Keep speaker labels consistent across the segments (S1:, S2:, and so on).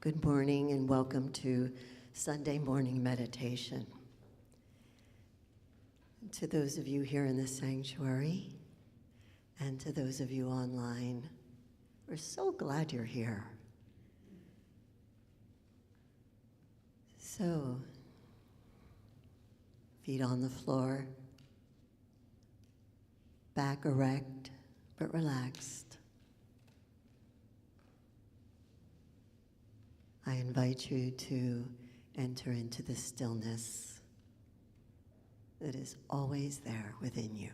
S1: Good morning and welcome to Sunday morning meditation. To those of you here in the sanctuary and to those of you online, we're so glad you're here. So, feet on the floor, back erect but relaxed. I invite you to enter into the stillness that is always there within you.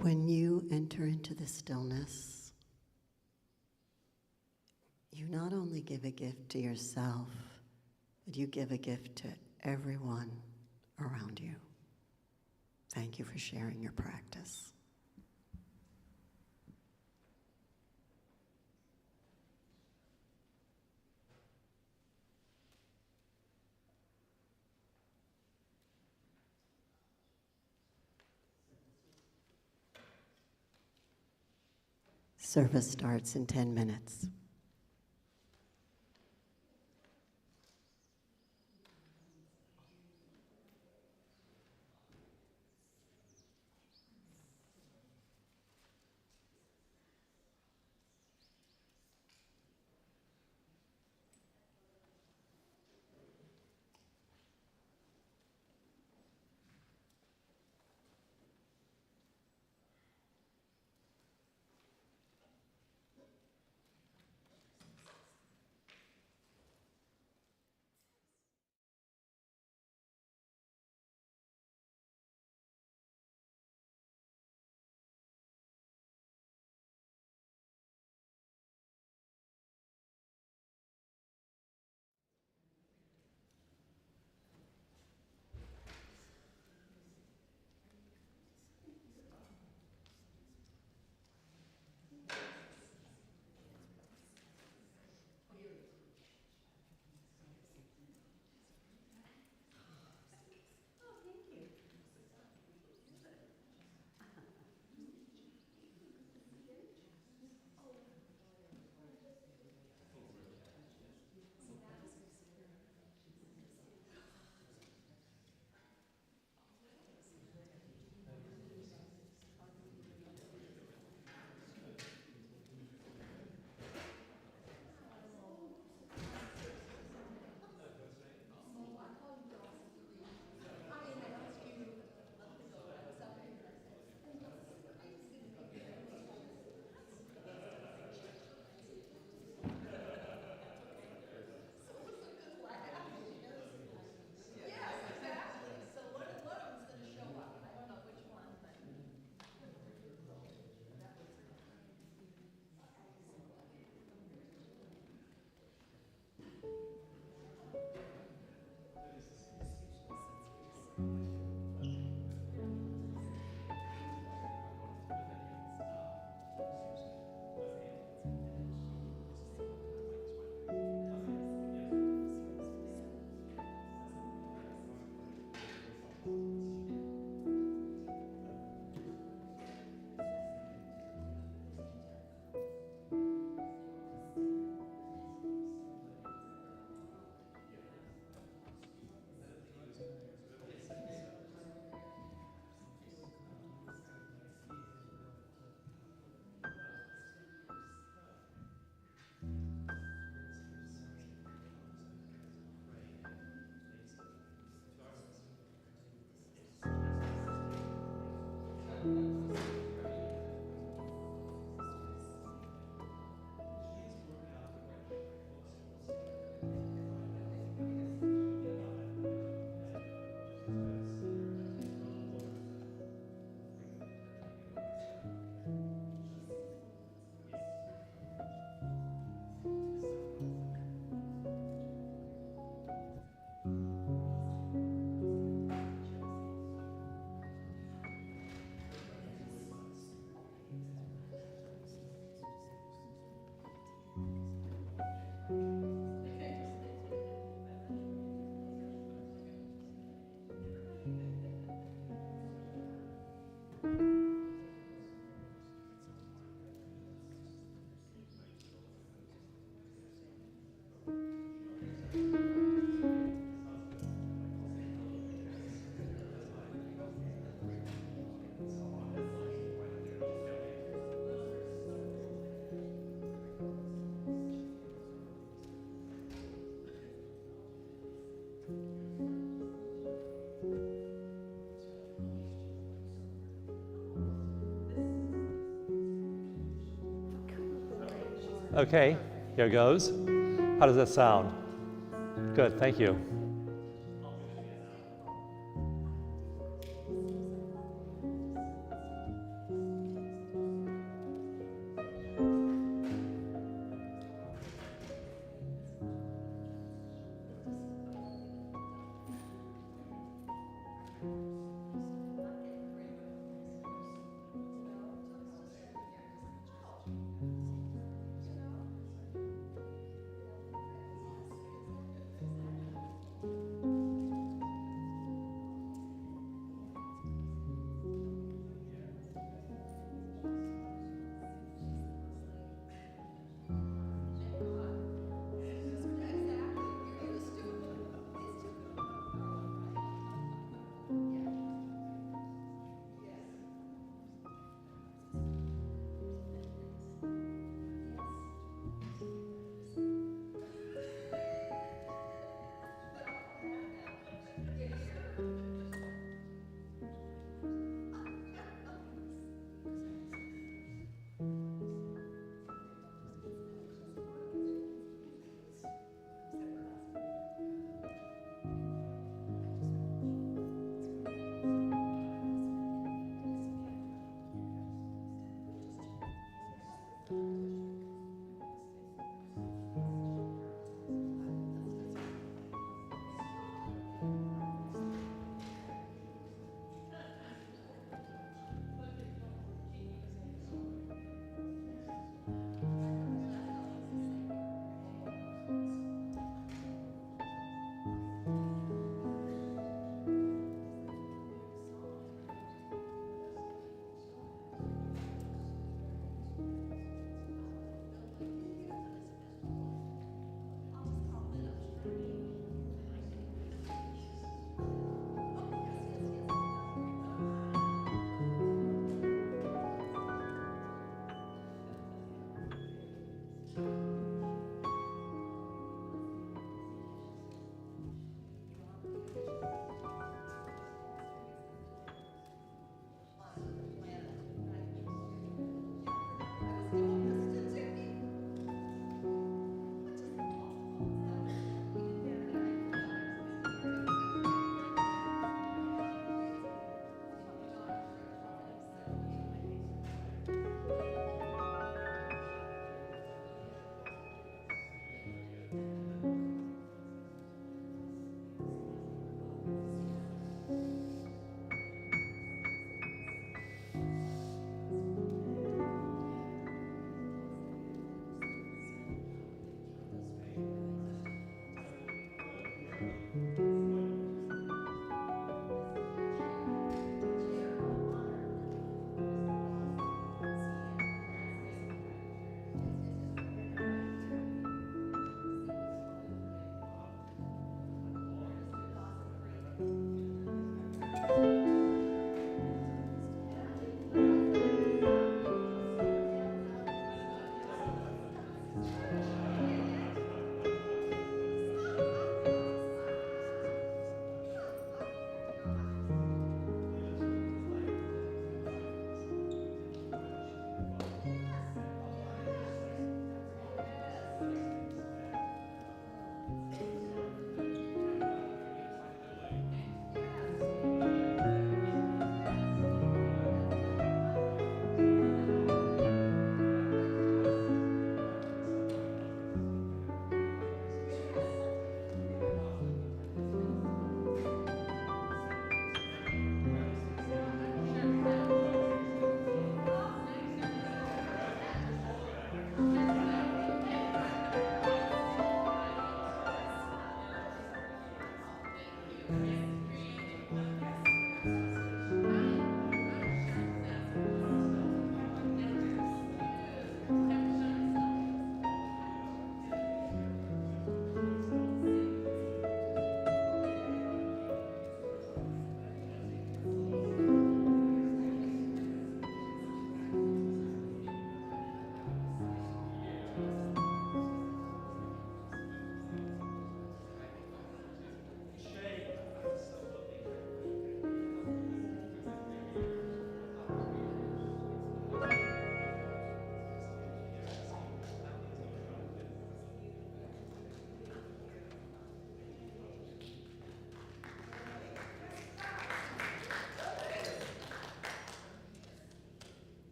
S1: When you enter into the stillness, you not only give a gift to yourself, but you give a gift to everyone around you. Thank you for sharing your practice. Service starts in 10 minutes.
S2: Okay, here goes. How does that sound? Good, thank you.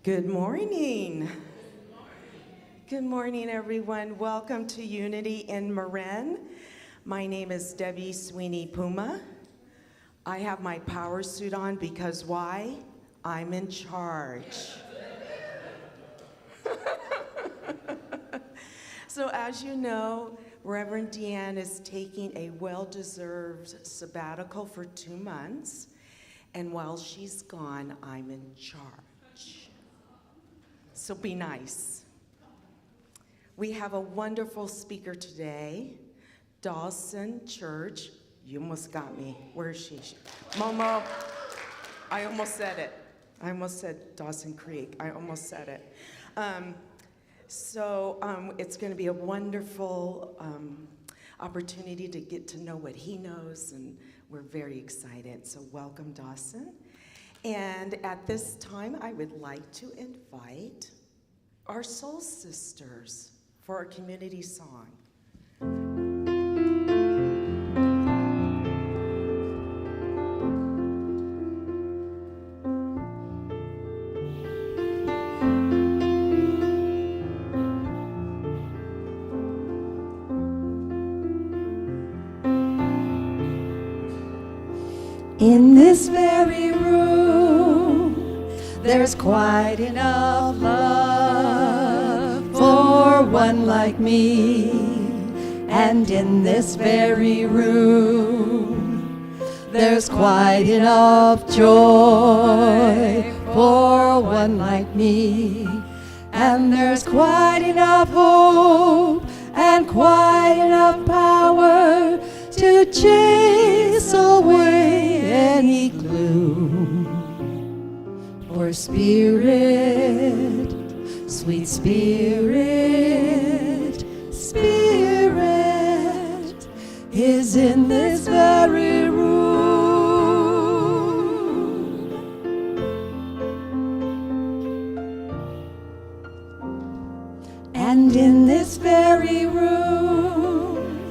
S3: Good morning. Good morning, everyone. Welcome to Unity in Marin. My name is Debbie Sweeney Puma. I have my power suit on because why? I'm in charge. So as you know, Reverend Deanne is taking a well-deserved sabbatical for 2 months. And while she's gone, I'm in charge. So be nice. We have a wonderful speaker today, Dawson Chruch. You almost got me. Where is she? Momo, I almost said it. I almost said Dawson Creek. I almost said it. It's going to be a wonderful opportunity to get to know what he knows, and we're very excited. So welcome, Dawson. And at this time, I would like to invite our soul sisters for our community song.
S4: In this very room, there's quite enough love for one like me. And in this very room, there's quite enough joy for one like me. And there's quite enough hope and quite enough power to chase away any gloom. For spirit, sweet spirit, spirit is in this very room. And in this very room,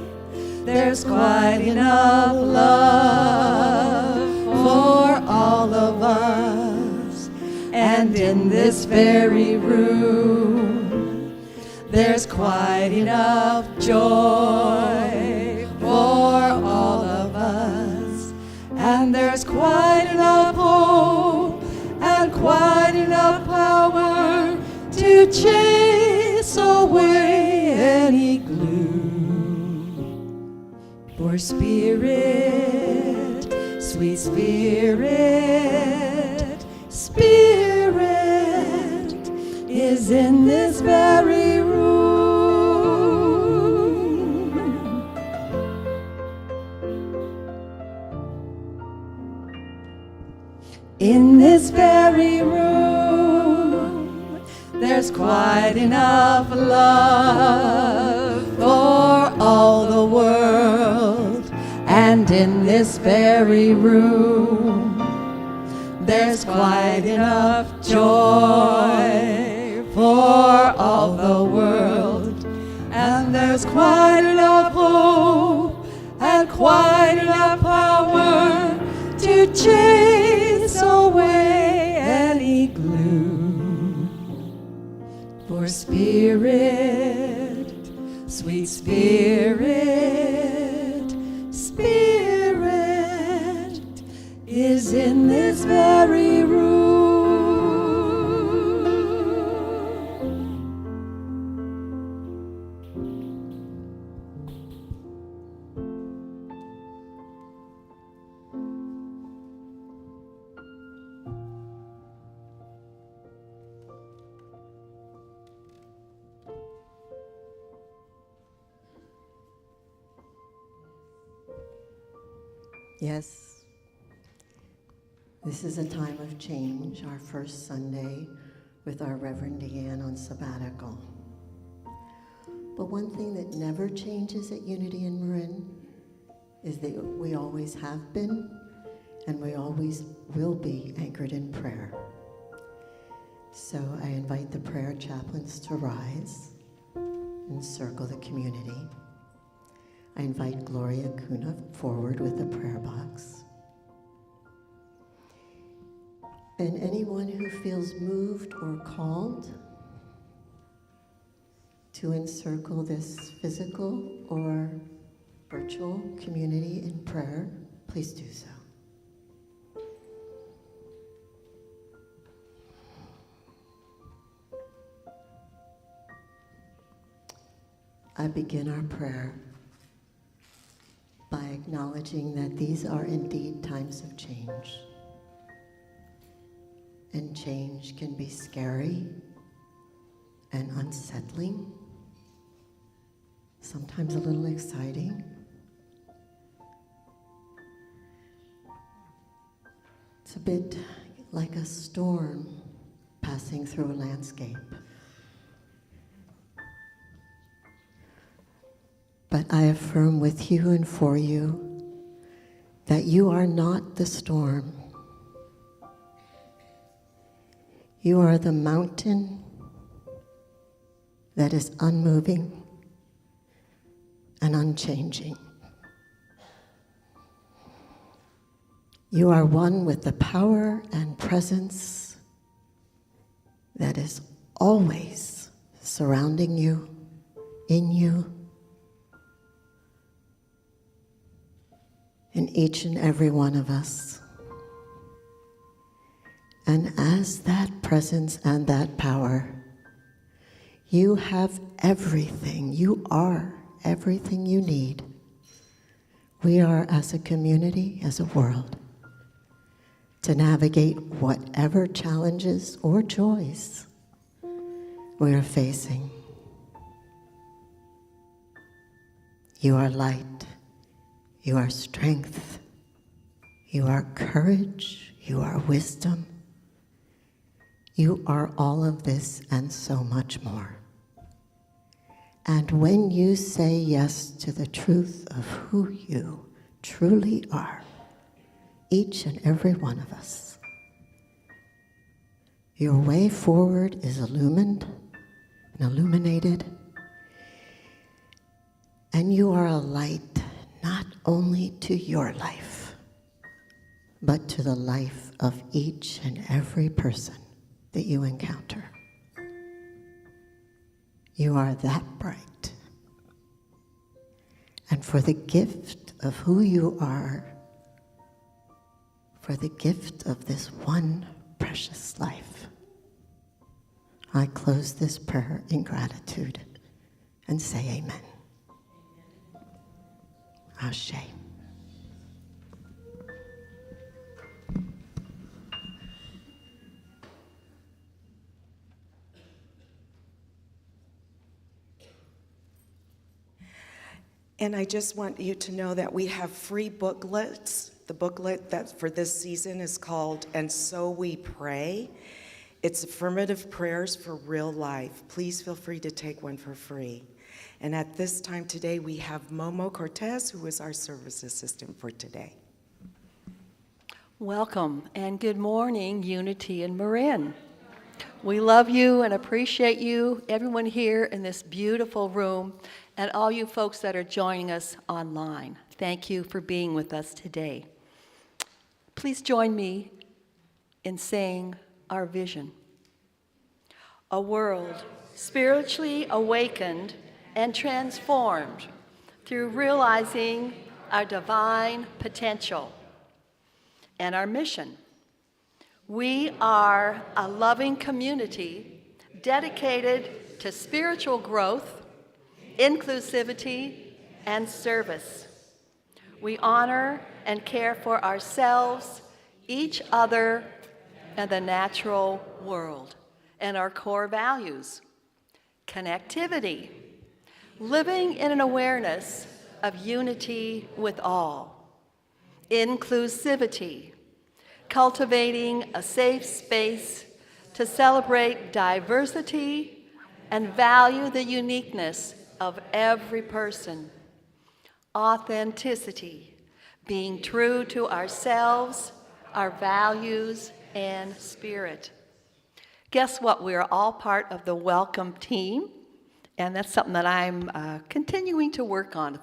S4: there's quite enough love for all of us. And and in this very room, there's quite enough joy for all of us, and there's quite enough hope and quite enough power to chase away any gloom. For Spirit, sweet Spirit, Spirit is in this very room. In this very room, there's quite enough love for all the world. And in this very room, there's quite enough joy for all the world. And there's quite enough hope and quite enough power to chase away any gloom. For Spirit, sweet Spirit, Spirit is in this very room.
S1: Yes, this is a time of change, our first Sunday with our Reverend Deanne on sabbatical. But one thing that never changes at Unity in Marin is that we always have been and we always will be anchored in prayer. So I invite the prayer chaplains to rise and circle the community. I invite Gloria Kuna forward with a prayer box. And anyone who feels moved or called to encircle this physical or virtual community in prayer, please do so. I begin our prayer by acknowledging that these are indeed times of change. And change can be scary and unsettling, sometimes a little exciting. It's a bit like a storm passing through a landscape. But I affirm with you and for you that you are not the storm. You are the mountain that is unmoving and unchanging. You are one with the power and presence that is always surrounding you, in you, in each and every one of us. And as that presence and that power, you have everything. You are everything you need. We are, as a community, as a world, to navigate whatever challenges or joys we are facing. You are light. You are strength. You are courage. You are wisdom. You are all of this and so much more. And when you say yes to the truth of who you truly are, each and every one of us, your way forward is illumined and illuminated, and you are a light not only to your life, but to the life of each and every person that you encounter. You are that bright. And for the gift of who you are, for the gift of this one precious life, I close this prayer in gratitude and say amen. Ashe.
S3: And I just want you to know that we have free booklets. The booklet that for this season is called And So We Pray. It's affirmative prayers for real life. Please feel free to take one for free. And at this time today, we have Momo Cortez, who is our service assistant for today.
S5: Welcome and good morning, Unity and Marin. We love you and appreciate you, everyone here in this beautiful room, and all you folks that are joining us online. Thank you for being with us today. Please join me in saying our vision. A world spiritually awakened and transformed through realizing our divine potential and our mission. We are a loving community dedicated to spiritual growth, inclusivity, and service. We honor and care for ourselves, each other, and the natural world. And our core values: connectivity, living in an awareness of unity with all; inclusivity, cultivating a safe space to celebrate diversity and value the uniqueness of every person; authenticity, being true to ourselves, our values, and spirit. Guess what? We are all part of the Welcome team, and that's something that I'm continuing to work on.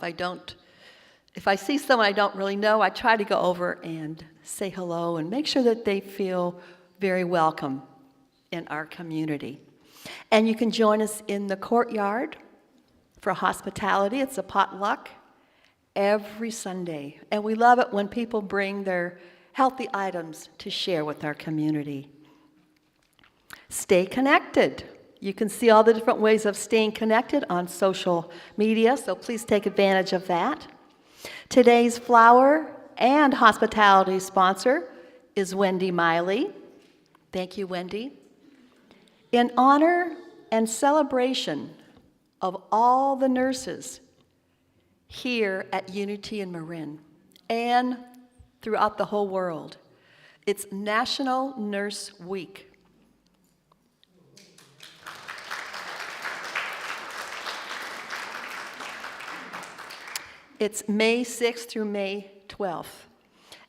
S5: If I see someone I don't really know, I try to go over and say hello and make sure that they feel very welcome in our community. And you can join us in the courtyard for hospitality. It's a potluck every Sunday. And we love it when people bring their healthy items to share with our community. Stay connected. You can see all the different ways of staying connected on social media, so please take advantage of that. Today's flower and hospitality sponsor is Wendy Miley. Thank you, Wendy. In honor and celebration of all the nurses here at Unity in Marin and throughout the whole world, it's National Nurse Week. It's May 6th through May 12th,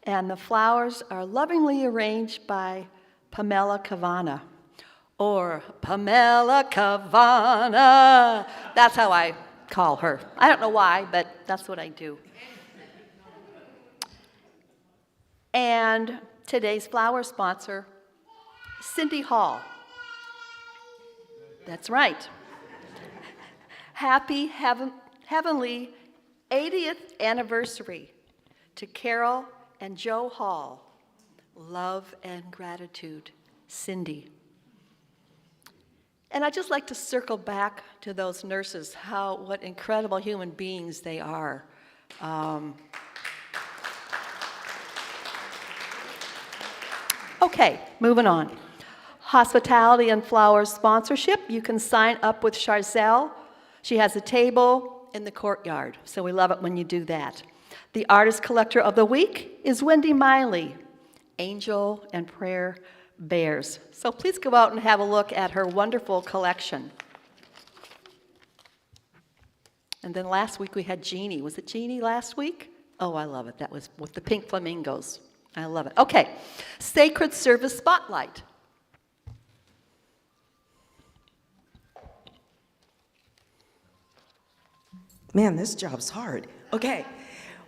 S5: and the flowers are lovingly arranged by Pamela Cavana, or Pamela Cavana. That's how I call her. I don't know why, but that's what I do. And today's flower sponsor, Cindy Hall. That's right. Happy heavenly 80th anniversary to Carol and Joe Hall. Love and gratitude, Cindy. And I'd just like to circle back to those nurses, what incredible human beings they are. Okay, moving on. Hospitality and flowers sponsorship. You can sign up with Charzelle. She has a table in the courtyard, so we love it when you do that. The artist collector of the week is Wendy Miley, Angel and Prayer Bears. So please go out and have a look at her wonderful collection. And then last week we had Jeannie. Was it Jeannie last week? Oh, I love it. That was with the pink flamingos. I love it. Okay, Sacred Service Spotlight.
S3: Man, this job's hard. Okay,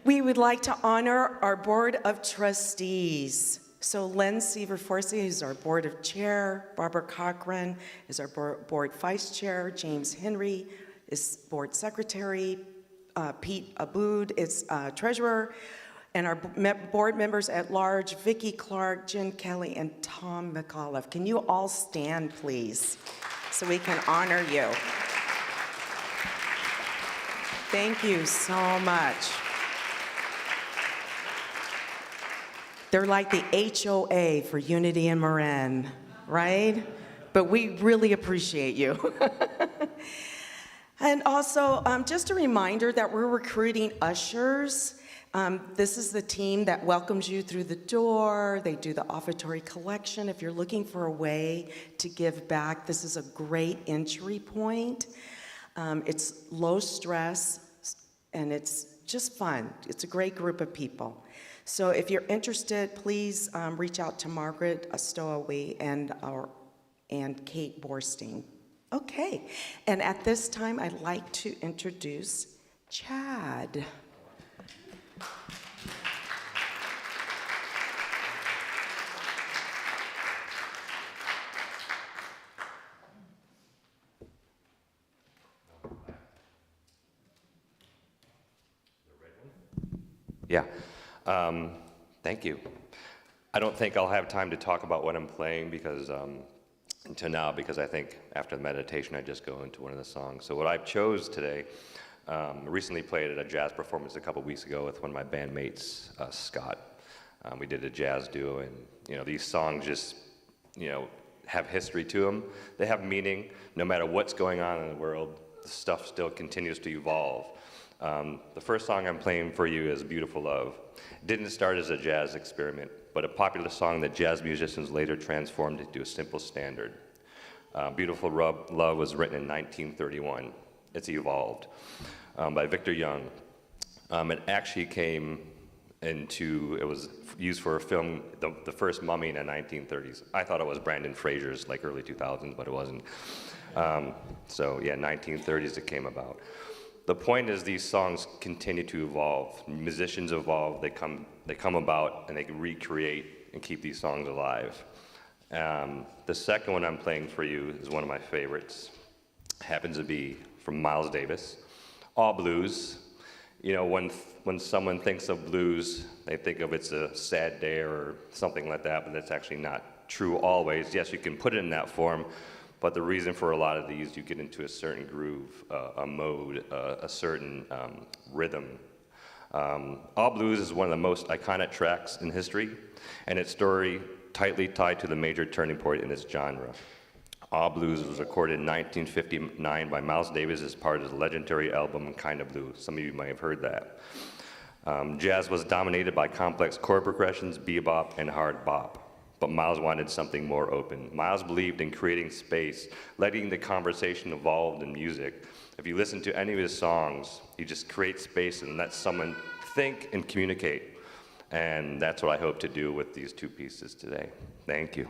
S3: we would like to honor our Board of Trustees. So Len Seaver-Forsey is our board of chair, Barbara Cochran is our board vice chair, James Henry is board secretary, Pete Aboud is treasurer, and our board members at large, Vicki Clark, Jen Kelly, and Tom McAuliffe. Can you all stand, please, so we can honor you? Thank you so much. They're like the HOA for Unity and Marin, right? But we really appreciate you. And also, just a reminder that we're recruiting ushers. This is the team that welcomes you through the door. They do the offertory collection. If you're looking for a way to give back, this is a great entry point. It's low stress, and it's just fun. It's a great group of people. So if you're interested, please reach out to Margaret Stowaway and Kate Borstein. Okay, and at this time, I'd like to introduce Chad.
S6: Yeah, thank you. I don't think I'll have time to talk about what I'm playing because until now, because I think after the meditation I just go into one of the songs. So what I chose today, recently played at a jazz performance a couple weeks ago with one of my bandmates, Scott. We did a jazz duo, and these songs just have history to them. They have meaning. No matter what's going on in the world, the stuff still continues to evolve. The first song I'm playing for you is Beautiful Love. It didn't start as a jazz experiment, but a popular song that jazz musicians later transformed into a simple standard. Beautiful Love was written in 1931. It's evolved by Victor Young. It actually it was used for a film, the first Mummy in the 1930s. I thought it was Brandon Fraser's, like early 2000s, but it wasn't. So yeah, 1930s it came about. The point is these songs continue to evolve. Musicians evolve, they come about, and they can recreate and keep these songs alive. The second one I'm playing for you is one of my favorites. Happens to be from Miles Davis. All blues. When someone thinks of blues, they think of it's a sad day or something like that, but that's actually not true always. Yes, you can put it in that form, but the reason for a lot of these, you get into a certain groove, a mode, a certain rhythm. All Blues is one of the most iconic tracks in history, and its story tightly tied to the major turning point in its genre. All Blues was recorded in 1959 by Miles Davis as part of his legendary album, Kinda Blue. Some of you might have heard that. Jazz was dominated by complex chord progressions, bebop, and hard bop. But Miles wanted something more open. Miles believed in creating space, letting the conversation evolve in music. If you listen to any of his songs, he just creates space and lets someone think and communicate. And that's what I hope to do with these two pieces today. Thank you.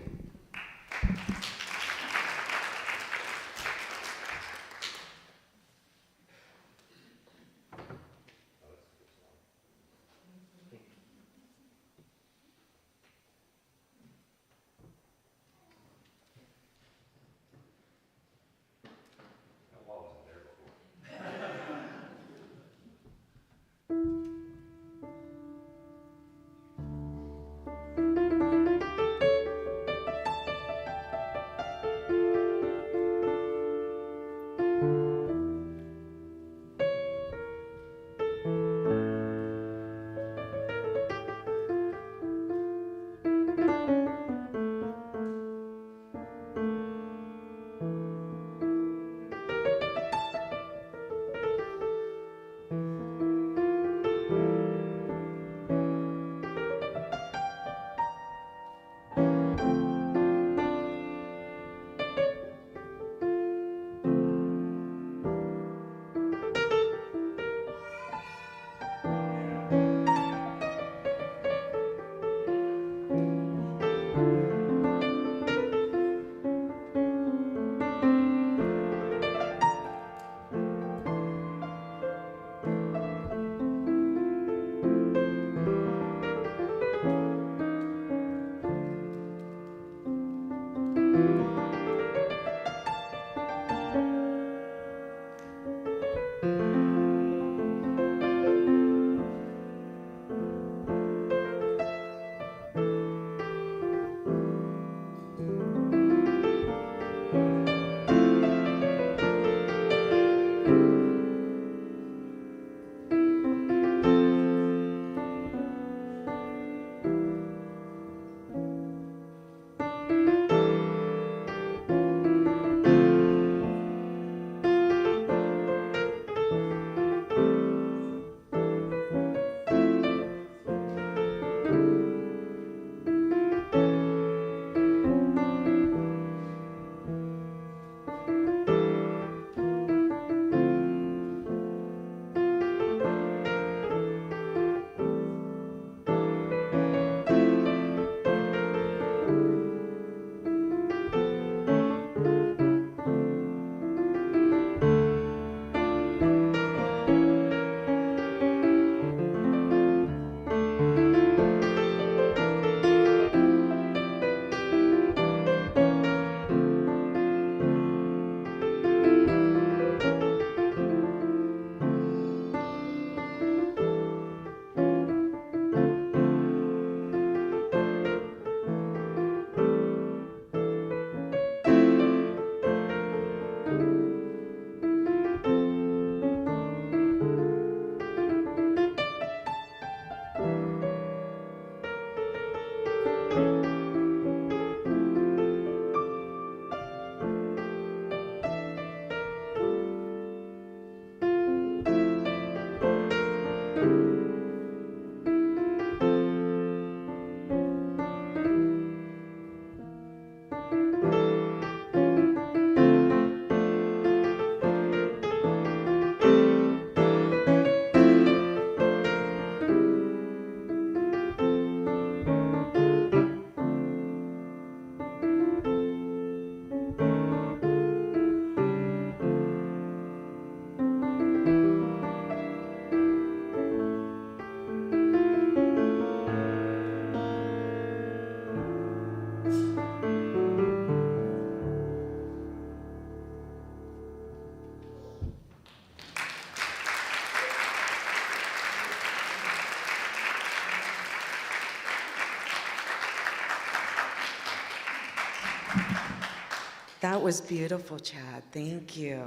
S3: That was beautiful, Chad. Thank you.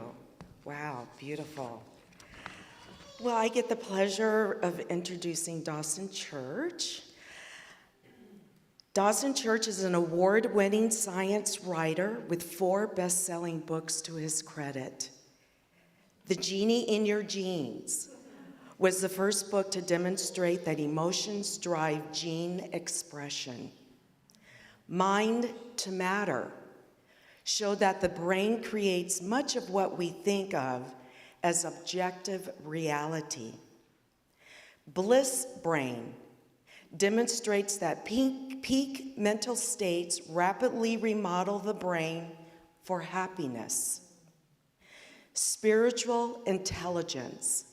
S3: Wow, beautiful. Well, I get the pleasure of introducing Dawson Chruch. Dawson Chruch is an award-winning science writer with 4 best-selling books to his credit. The Genie in Your Genes was the first book to demonstrate that emotions drive gene expression. Mind to Matter showed that the brain creates much of what we think of as objective reality. Bliss Brain demonstrates that peak mental states rapidly remodel the brain for happiness. Spiritual Intelligence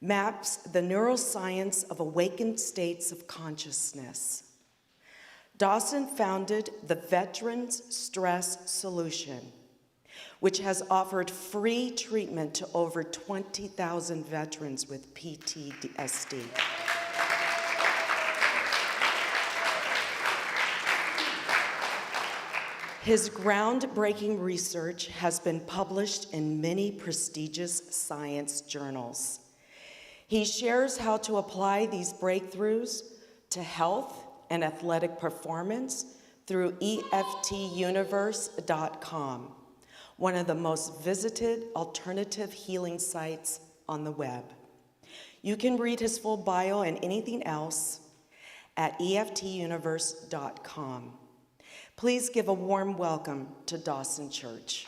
S3: maps the neuroscience of awakened states of consciousness. Dawson founded the Veterans Stress Solution, which has offered free treatment to over 20,000 veterans with PTSD. His groundbreaking research has been published in many prestigious science journals. He shares how to apply these breakthroughs to health and athletic performance through EFTuniverse.com, one of the most visited alternative healing sites on the web. You can read his full bio and anything else at EFTuniverse.com. Please give a warm welcome to Dawson Chruch.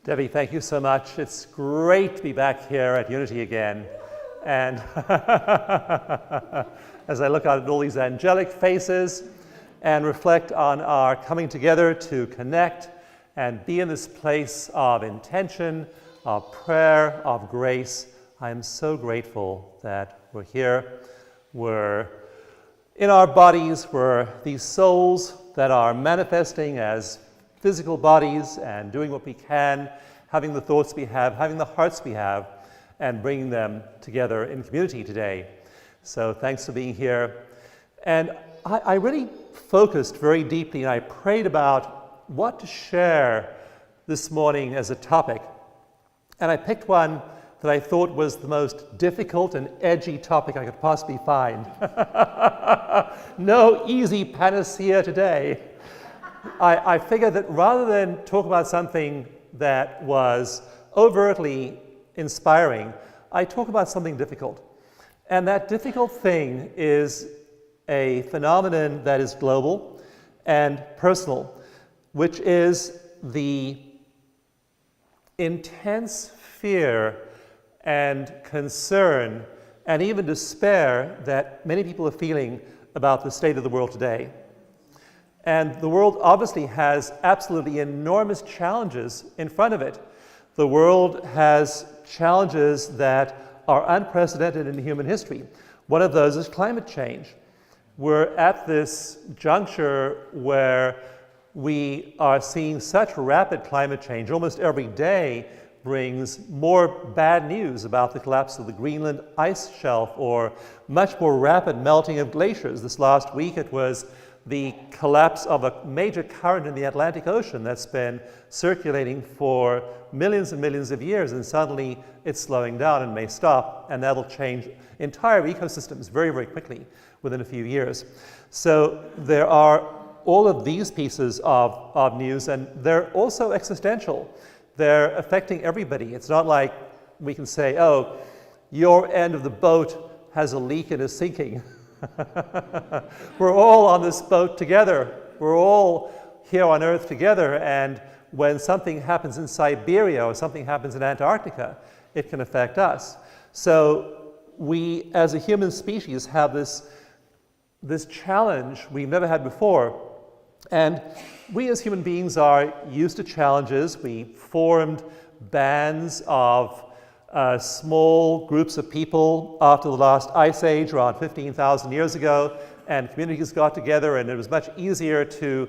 S2: Debbie, thank you so much. It's great to be back here at Unity again. And as I look out at all these angelic faces and reflect on our coming together to connect and be in this place of intention, of prayer, of grace. I am so grateful that we're here. We're in our bodies, we're these souls that are manifesting as physical bodies and doing what we can, having the thoughts we have, having the hearts we have, and bringing them together in community today. So thanks for being here. And I really focused very deeply, and I prayed about what to share this morning as a topic. And I picked one that I thought was the most difficult and edgy topic I could possibly find. No easy panacea today. I figured that rather than talk about something that was overtly inspiring, I talk about something difficult. And that difficult thing is a phenomenon that is global and personal, which is the intense fear and concern and even despair that many people are feeling about the state of the world today. And the world obviously has absolutely enormous challenges in front of it. The world has challenges that are unprecedented in human history. One of those is climate change. We're at this juncture where we are seeing such rapid climate change. Almost every day brings more bad news about the collapse of the Greenland ice shelf or much more rapid melting of glaciers. This last week it was the collapse of a major current in the Atlantic Ocean that's been circulating for millions and millions of years, and suddenly it's slowing down and may stop, and that'll change entire ecosystems very, very quickly within a few years. So there are all of these pieces of news, and they're also existential. They're affecting everybody. It's not like we can say, oh, your end of the boat has a leak and is sinking. We're all on this boat together. We're all here on Earth together, and when something happens in Siberia or something happens in Antarctica, it can affect us. So we, as a human species, have this challenge we've never had before. And we as human beings are used to challenges. We formed bands of small groups of people after the last ice age around 15,000 years ago, and communities got together, and it was much easier to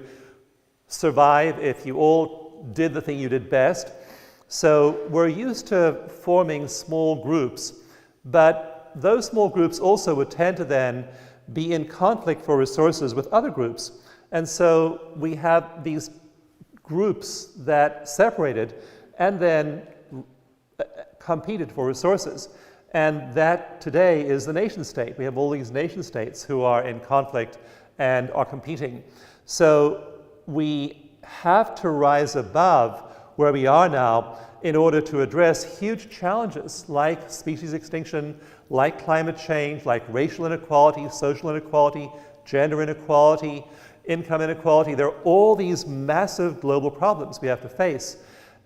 S2: survive if you all did the thing you did best. So we're used to forming small groups, but those small groups also would tend to then be in conflict for resources with other groups. And so we have these groups that separated and then competed for resources. And that today is the nation state. We have all these nation states who are in conflict and are competing. So we have to rise above where we are now in order to address huge challenges like species extinction, like climate change, like racial inequality, social inequality, gender inequality, income inequality. There are all these massive global problems we have to face.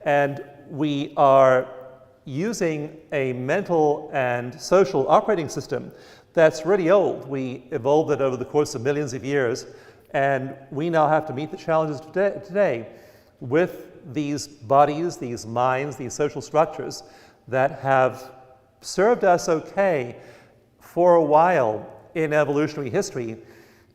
S2: And we are using a mental and social operating system that's really old. We evolved it over the course of millions of years, and we now have to meet the challenges today with these bodies, these minds, these social structures that have served us okay for a while in evolutionary history.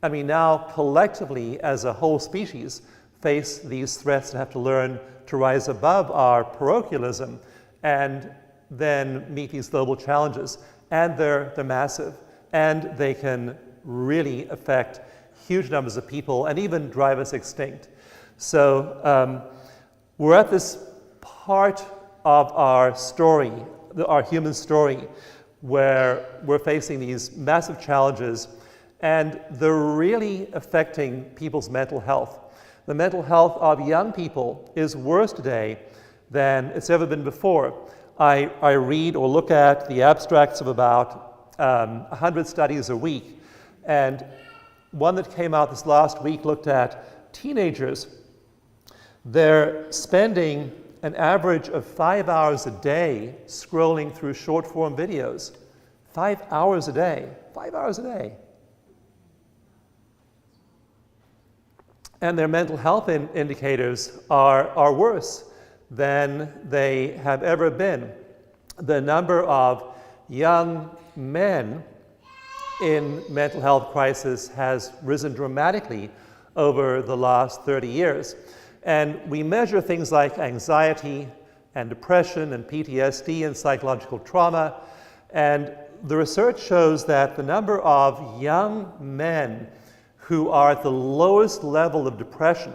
S2: And we now collectively, as a whole species, face these threats and have to learn to rise above our parochialism and then meet these global challenges. And they're massive, and they can really affect huge numbers of people and even drive us extinct. So we're at this part of our story, our human story, where we're facing these massive challenges, and they're really affecting people's mental health. The mental health of young people is worse today than it's ever been before. I read or look at the abstracts of about 100 studies a week, and one that came out this last week looked at teenagers. They're spending an average of 5 hours a day scrolling through short-form videos. 5 hours a day. 5 hours a day. And their mental health indicators are worse. than they have ever been. The number of young men in mental health crisis has risen dramatically over the last 30 years. And we measure things like anxiety and depression and PTSD and psychological trauma. And the research shows that the number of young men who are at the lowest level of depression,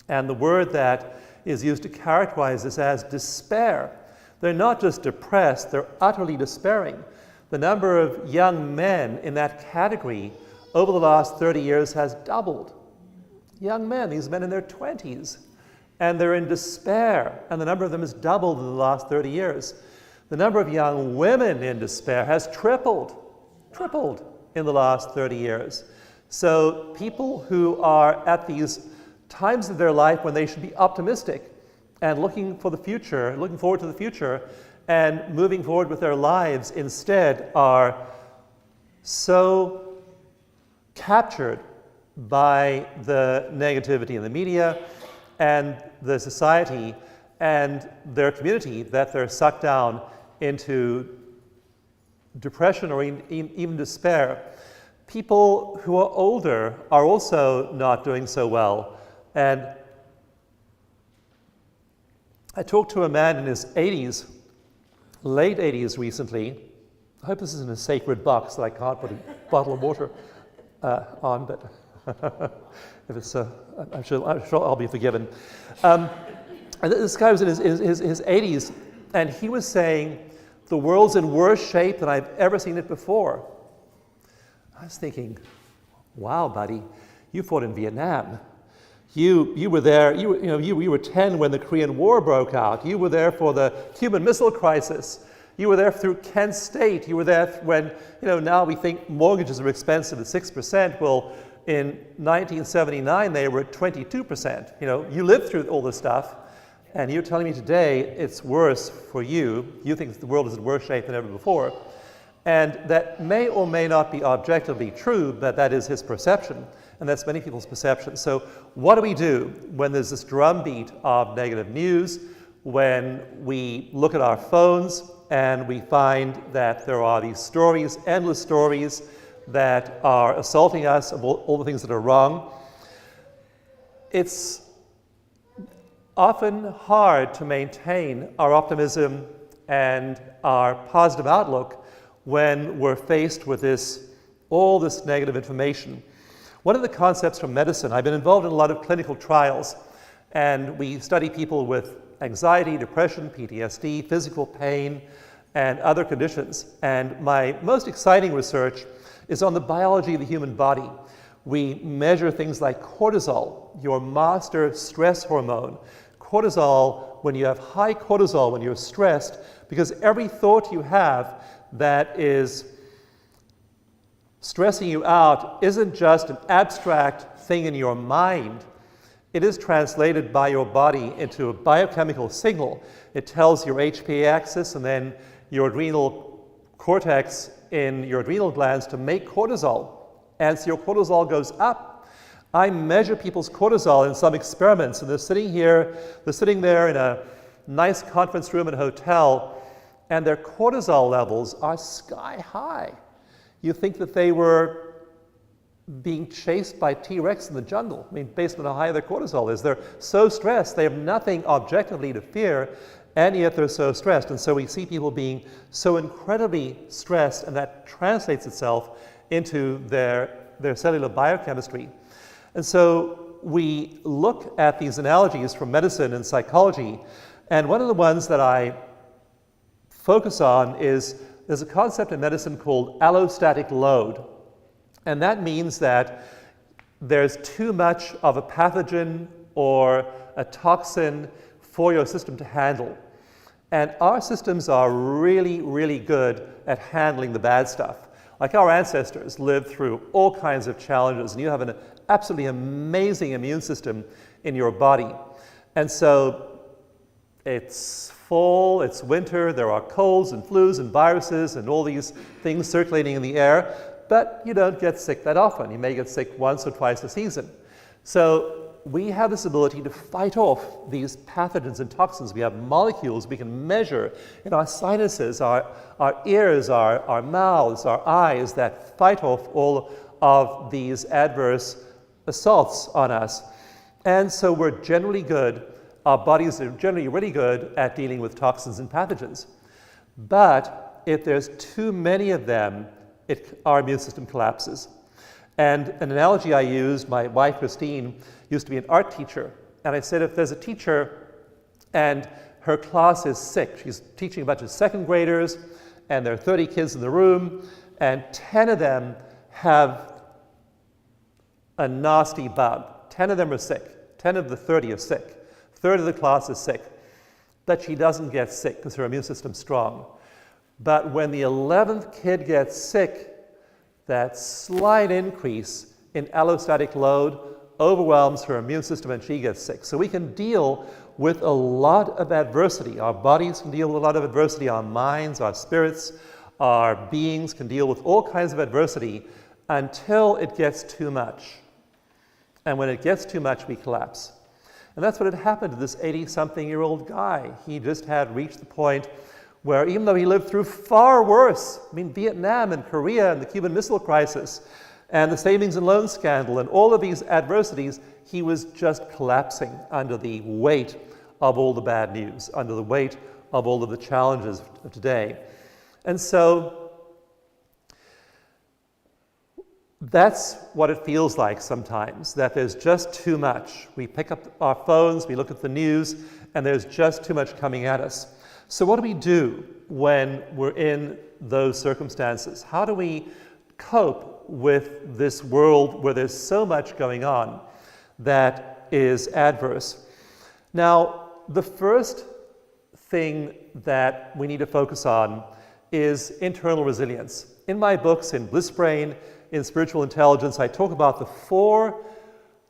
S2: and the word that is used to characterize this as despair. They're not just depressed, they're utterly despairing. The number of young men in that category over the last 30 years has doubled. Young men, these men in their 20s, and they're in despair, and the number of them has doubled in the last 30 years. The number of young women in despair has tripled in the last 30 years. So people who are at these times of their life when they should be optimistic and looking for the future, looking forward to the future, and moving forward with their lives instead are so captured by the negativity in the media and the society and their community that they're sucked down into depression or even despair. People who are older are also not doing so well. And I talked to a man in his 80s, late 80s recently. I hope this isn't a sacred box that I can't put a bottle of water on, but if it's, I'm sure I'll be forgiven. And this guy was in his 80s, and he was saying, the world's in worse shape than I've ever seen it before. I was thinking, wow, buddy, you fought in Vietnam. You were there, you were 10 when the Korean War broke out. You were there for the Cuban Missile Crisis. You were there through Kent State. You were there when, now we think mortgages are expensive at 6%. Well, in 1979, they were at 22%. You lived through all this stuff, and you're telling me today it's worse for you. You think the world is in worse shape than ever before. And that may or may not be objectively true, but that is his perception. And that's many people's perception. So what do we do when there's this drumbeat of negative news, when we look at our phones and we find that there are these stories, endless stories, that are assaulting us of all the things that are wrong? It's often hard to maintain our optimism and our positive outlook when we're faced with all this negative information. One of the concepts from medicine, I've been involved in a lot of clinical trials, and we study people with anxiety, depression, PTSD, physical pain, and other conditions. And my most exciting research is on the biology of the human body. We measure things like cortisol, your master stress hormone. Cortisol, when you have high cortisol, when you're stressed, because every thought you have that is stressing you out isn't just an abstract thing in your mind. It is translated by your body into a biochemical signal. It tells your HPA axis and then your adrenal cortex in your adrenal glands to make cortisol. And so your cortisol goes up. I measure people's cortisol in some experiments, and they're sitting there in a nice conference room in a hotel, and their cortisol levels are sky high. You think that they were being chased by T-Rex in the jungle. I mean, based on how high their cortisol is. They're so stressed, they have nothing objectively to fear, and yet they're so stressed. And so we see people being so incredibly stressed, and that translates itself into their cellular biochemistry. And so we look at these analogies from medicine and psychology, and one of the ones that I focus on is there's a concept in medicine called allostatic load. And that means that there's too much of a pathogen or a toxin for your system to handle. And our systems are really, really good at handling the bad stuff. Like our ancestors lived through all kinds of challenges, and you have an absolutely amazing immune system in your body. And so it's fall, it's winter, there are colds and flus and viruses and all these things circulating in the air, but you don't get sick that often. You may get sick once or twice a season. So we have this ability to fight off these pathogens and toxins. We have molecules we can measure in our sinuses, our ears, our mouths, our eyes that fight off all of these adverse assaults on us. And so we're generally good, our bodies are generally really good at dealing with toxins and pathogens. But if there's too many of them, our immune system collapses. And an analogy I used, my wife Christine used to be an art teacher, and I said if there's a teacher and her class is sick, she's teaching a bunch of second graders, and there are 30 kids in the room, and 10 of them have a nasty bug. 10 of them are sick. 10 of the 30 are sick. A third of the class is sick. But she doesn't get sick because her immune system's strong. But when the 11th kid gets sick, that slight increase in allostatic load overwhelms her immune system and she gets sick. So we can deal with a lot of adversity. Our bodies can deal with a lot of adversity. Our minds, our spirits, our beings can deal with all kinds of adversity until it gets too much. And when it gets too much, we collapse. And that's what had happened to this 80-something-year-old guy. He just had reached the point where even though he lived through far worse, Vietnam and Korea and the Cuban Missile Crisis and the savings and loan scandal and all of these adversities, he was just collapsing under the weight of all the bad news, under the weight of all of the challenges of today. And so that's what it feels like sometimes, that there's just too much. We pick up our phones, we look at the news, and there's just too much coming at us. So what do we do when we're in those circumstances? How do we cope with this world where there's so much going on that is adverse? Now, the first thing that we need to focus on is internal resilience. In my books, in Bliss Brain, in Spiritual Intelligence, I talk about the 4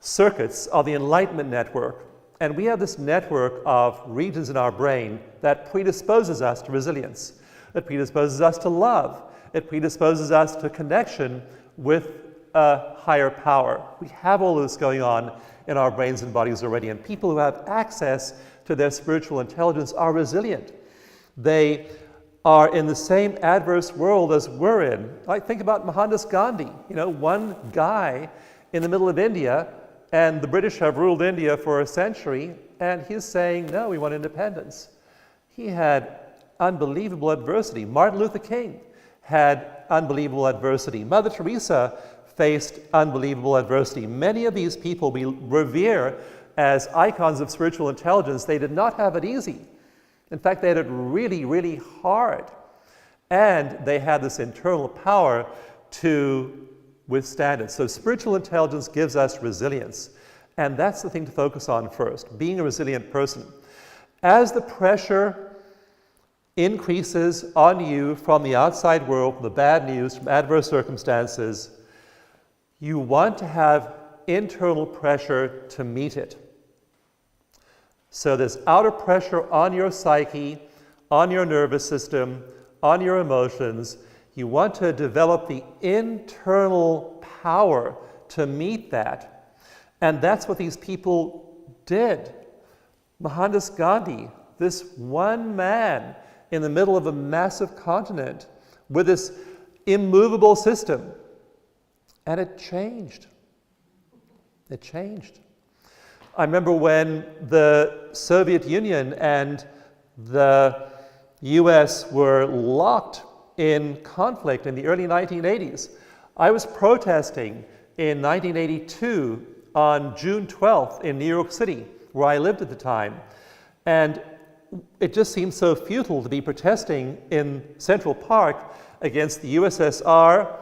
S2: circuits of the Enlightenment Network. And we have this network of regions in our brain that predisposes us to resilience. It predisposes us to love. It predisposes us to connection with a higher power. We have all this going on in our brains and bodies already, and people who have access to their spiritual intelligence are resilient. They are in the same adverse world as we're in. Like, think about Mohandas Gandhi, one guy in the middle of India, and the British have ruled India for a century, and he's saying, no, we want independence. He had unbelievable adversity. Martin Luther King had unbelievable adversity. Mother Teresa faced unbelievable adversity. Many of these people we revere as icons of spiritual intelligence, they did not have it easy. In fact, they had it really, really hard. And they had this internal power to withstand it. So spiritual intelligence gives us resilience. And that's the thing to focus on first, being a resilient person. As the pressure increases on you from the outside world, from the bad news, from adverse circumstances, you want to have internal pressure to meet it. So there's outer pressure on your psyche, on your nervous system, on your emotions. You want to develop the internal power to meet that. And that's what these people did. Mohandas Gandhi, this one man in the middle of a massive continent with this immovable system. And it changed. It changed. I remember when the Soviet Union and the US were locked in conflict in the early 1980s. I was protesting in 1982 on June 12th in New York City, where I lived at the time. And it just seemed so futile to be protesting in Central Park against the USSR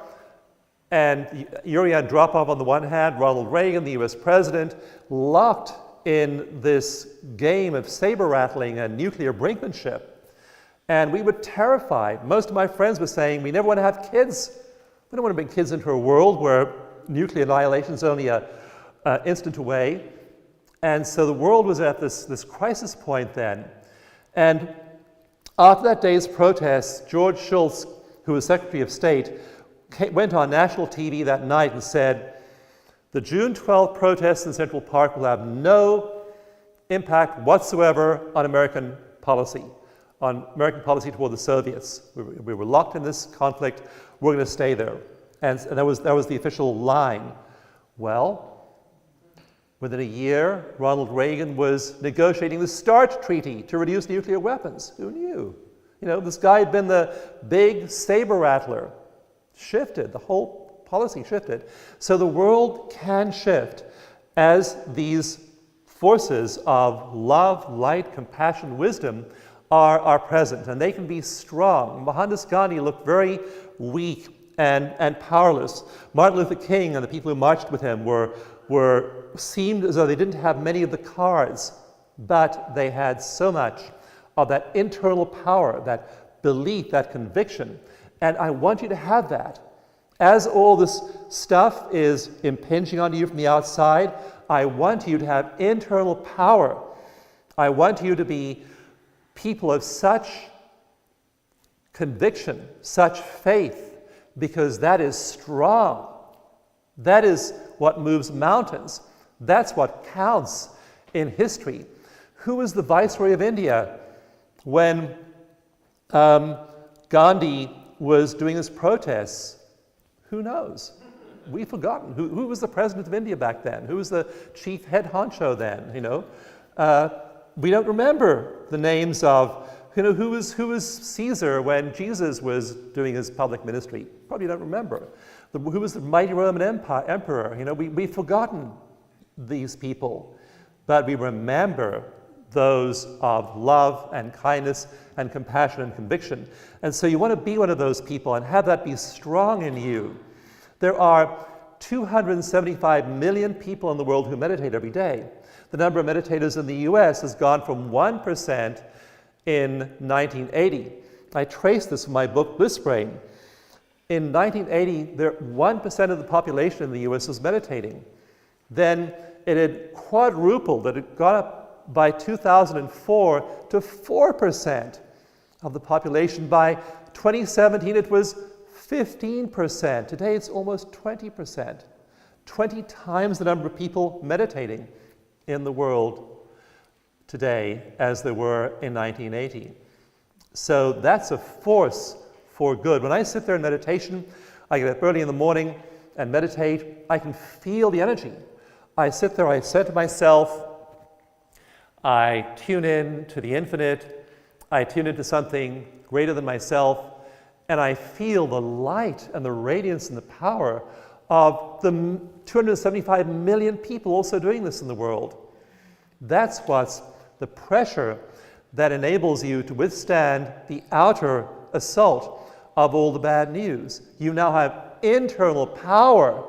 S2: and Yuri Andropov on the one hand, Ronald Reagan, the US president, locked in this game of saber rattling and nuclear brinkmanship. And we were terrified. Most of my friends were saying, we never want to have kids. We don't want to bring kids into a world where nuclear annihilation is only an instant away. And so the world was at this crisis point then. And after that day's protests, George Shultz, who was Secretary of State, went on national TV that night and said, The June 12th protests in Central Park will have no impact whatsoever on American policy toward the Soviets. We were locked in this conflict. We're going to stay there. And that was the official line. Well, within a year, Ronald Reagan was negotiating the START Treaty to reduce nuclear weapons. Who knew? You know, this guy had been the big saber rattler. Shifted, the whole policy shifted. So the world can shift as these forces of love, light, compassion, wisdom are present, and they can be strong. Mohandas Gandhi looked very weak and powerless. Martin Luther King and the people who marched with him seemed as though they didn't have many of the cards, but they had so much of that internal power, that belief, that conviction. And I want you to have that. As all this stuff is impinging on you from the outside, I want you to have internal power. I want you to be people of such conviction, such faith, because that is strong. That is what moves mountains. That's what counts in history. Who was the Viceroy of India when Gandhi was doing his protests? Who knows? We've forgotten. Who was the president of India back then? Who was the chief head honcho then? You know, we don't remember the names of, you know, who was Caesar when Jesus was doing his public ministry. Probably don't remember. Who was the mighty Roman emperor? You know, we've forgotten these people, but we remember those of love and kindness and compassion and conviction. And so you want to be one of those people and have that be strong in you. There are 275 million people in the world who meditate every day. The number of meditators in the US has gone from 1% in 1980. I traced this in my book, Bliss Brain. In 1980, 1% of the population in the US was meditating. Then it had quadrupled, it had gone up by 2004 to 4% of the population. By 2017, it was 15%. Today, it's almost 20%. 20 times the number of people meditating in the world today as there were in 1980. So that's a force for good. When I sit there in meditation, I get up early in the morning and meditate, I can feel the energy. I sit there, I say to myself, I tune in to the infinite, I tune into something greater than myself, and I feel the light and the radiance and the power of the 275 million people also doing this in the world. That's what's the pressure that enables you to withstand the outer assault of all the bad news. You now have internal power,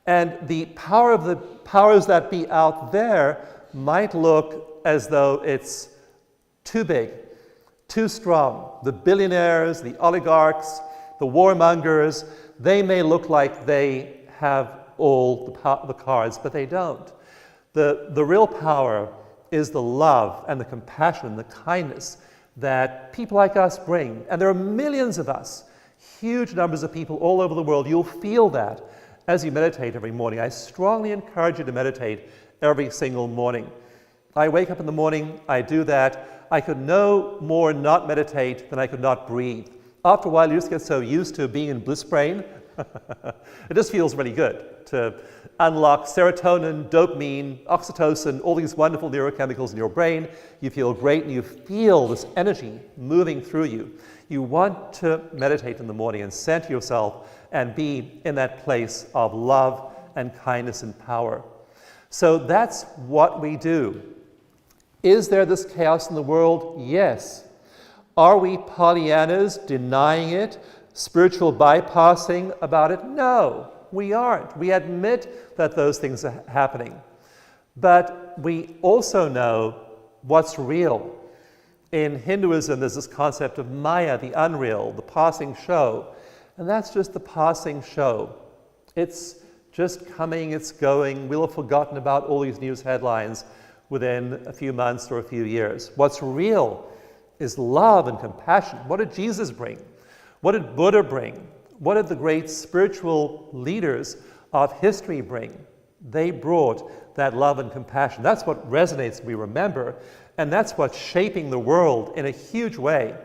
S2: and the power of the powers that be out there might look as though it's too big, too strong. The billionaires, the oligarchs, the warmongers, they may look like they have all the cards, but they don't. The real power is the love and the compassion and the kindness that people like us bring. And there are millions of us, huge numbers of people all over the world. You'll feel that as you meditate every morning. I strongly encourage you to meditate every single morning. I wake up in the morning, I do that. I could no more not meditate than I could not breathe. After a while, you just get so used to being in bliss brain. It just feels really good to unlock serotonin, dopamine, oxytocin, all these wonderful neurochemicals in your brain. You feel great and you feel this energy moving through you. You want to meditate in the morning and center yourself and be in that place of love and kindness and power. So that's what we do. Is there this chaos in the world? Yes. Are we Pollyannas denying it, spiritual bypassing about it? No, we aren't. We admit that those things are happening. But we also know what's real. In Hinduism, there's this concept of Maya, the unreal, the passing show. And that's just the passing show. It's just coming, it's going. We'll have forgotten about all these news headlines within a few months or a few years. What's real is love and compassion. What did Jesus bring? What did Buddha bring? What did the great spiritual leaders of history bring? They brought that love and compassion. That's what resonates, we remember, and that's what's shaping the world in a huge way.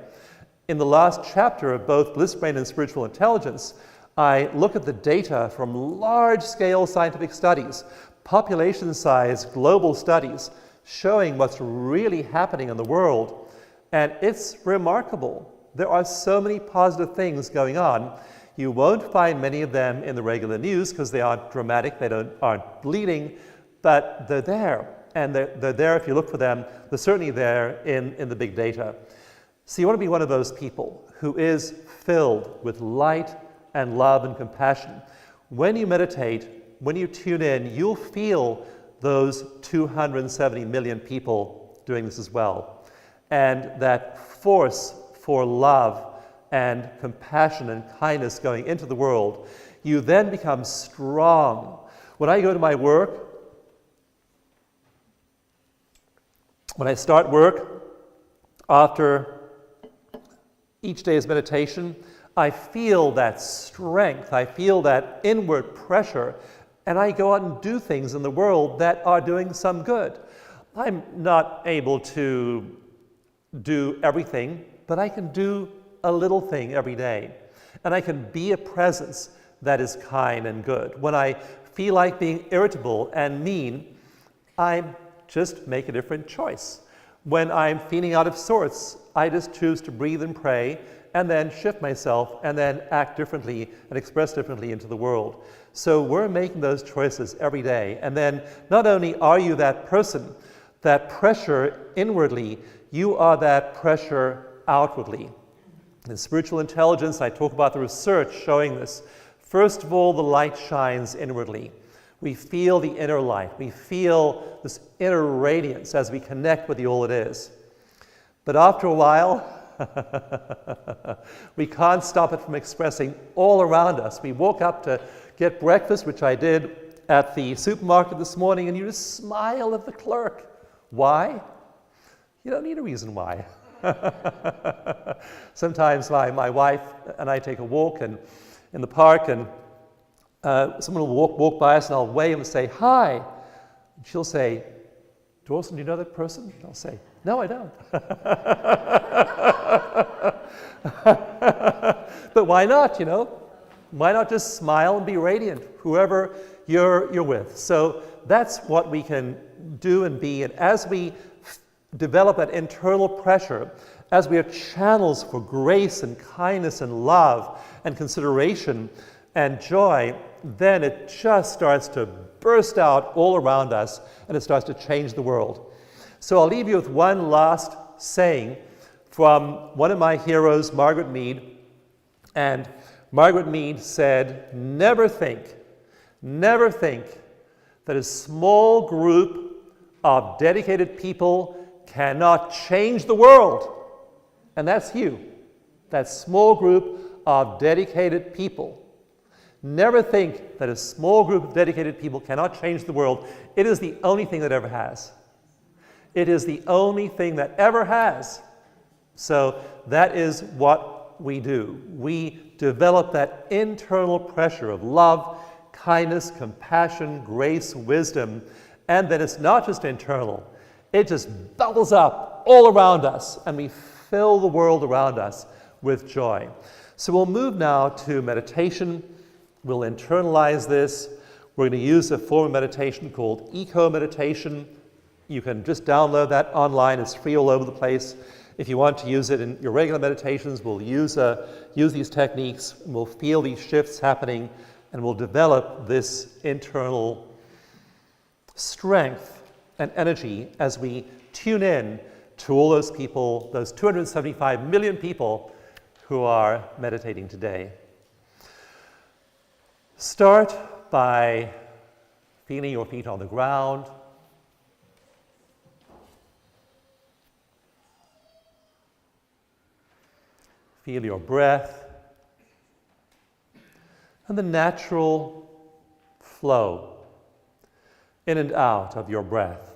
S2: In the last chapter of both Bliss Brain and Spiritual Intelligence, I look at the data from large-scale scientific studies, population-sized global studies, showing what's really happening in the world, and it's remarkable. There are so many positive things going on. You won't find many of them in the regular news because they aren't dramatic, they aren't bleeding, but they're there. And they're there if you look for them. They're certainly there in the big data. So you want to be one of those people who is filled with light and love and compassion. When you meditate, when you tune in, you'll feel those 270 million people doing this as well. And that force for love and compassion and kindness going into the world, you then become strong. When I go to my work, when I start work, after each day's meditation, I feel that strength, I feel that inward pressure, and I go out and do things in the world that are doing some good. I'm not able to do everything, but I can do a little thing every day. And I can be a presence that is kind and good. When I feel like being irritable and mean, I just make a different choice. When I'm feeling out of sorts, I just choose to breathe and pray and then shift myself and then act differently and express differently into the world. So we're making those choices every day. And then not only are you that person, that pressure inwardly, you are that pressure outwardly. In Spiritual Intelligence, I talk about the research showing this. First of all, the light shines inwardly. We feel the inner light. We feel this inner radiance as we connect with the all it is. But after a while, we can't stop it from expressing all around us. We woke up to get breakfast, which I did at the supermarket this morning, and you just smile at the clerk. Why? You don't need a reason why. Sometimes my wife and I take a walk in the park, and someone will walk by us, and I'll wave and say, "Hi." And she'll say, "Dawson, do you know that person?" And I'll say, "No, I don't." But why not, you know? Why not just smile and be radiant, whoever you're with? So that's what we can do and be. And as we develop that internal pressure, as we are channels for grace and kindness and love and consideration and joy, then it just starts to burst out all around us, and it starts to change the world. So I'll leave you with one last saying from one of my heroes, Margaret Mead. And Margaret Mead said, never think that a small group of dedicated people cannot change the world. And that's you, that small group of dedicated people. Never think that a small group of dedicated people cannot change the world. It is the only thing that ever has. It is the only thing that ever has. So that is what we do. We develop that internal pressure of love, kindness, compassion, grace, wisdom, and then it's not just internal. It just bubbles up all around us, and we fill the world around us with joy. So we'll move now to meditation. We'll internalize this. We're going to use a form of meditation called eco-meditation. You can just download that online. It's free all over the place. If you want to use it in your regular meditations, we'll use these techniques. We'll feel these shifts happening, and we'll develop this internal strength and energy as we tune in to all those people, those 275 million people who are meditating today. Start by feeling your feet on the ground. Feel your breath and the natural flow in and out of your breath.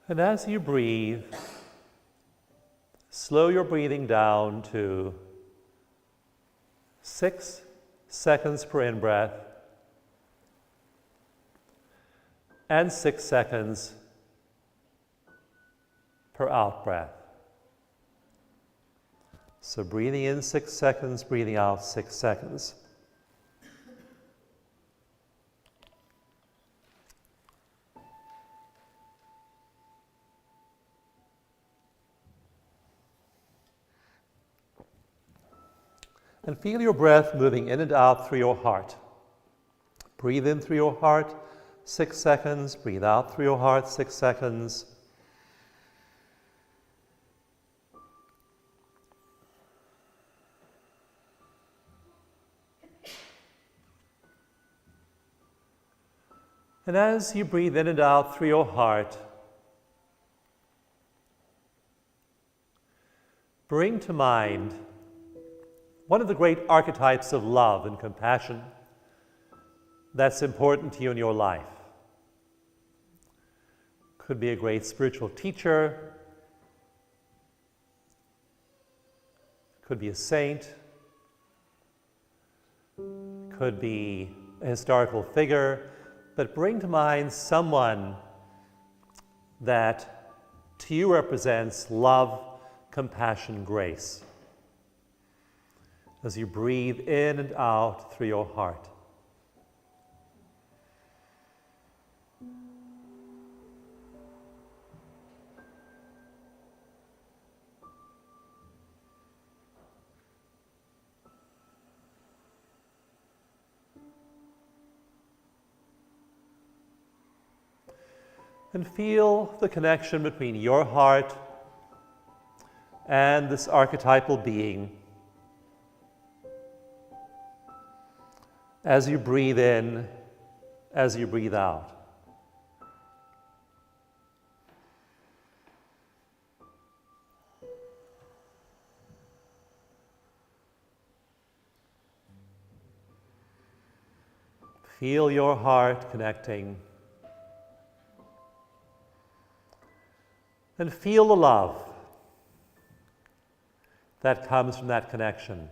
S2: And as you breathe, slow your breathing down to 6 seconds per in-breath and 6 seconds per out-breath. So breathing in 6 seconds, breathing out 6 seconds. And feel your breath moving in and out through your heart. Breathe in through your heart 6 seconds, breathe out through your heart 6 seconds. And as you breathe in and out through your heart, bring to mind one of the great archetypes of love and compassion that's important to you in your life. Could be a great spiritual teacher, could be a saint, could be a historical figure, but bring to mind someone that to you represents love, compassion, grace, as you breathe in and out through your heart. And feel the connection between your heart and this archetypal being as you breathe in, as you breathe out. Feel your heart connecting. And feel the love that comes from that connection.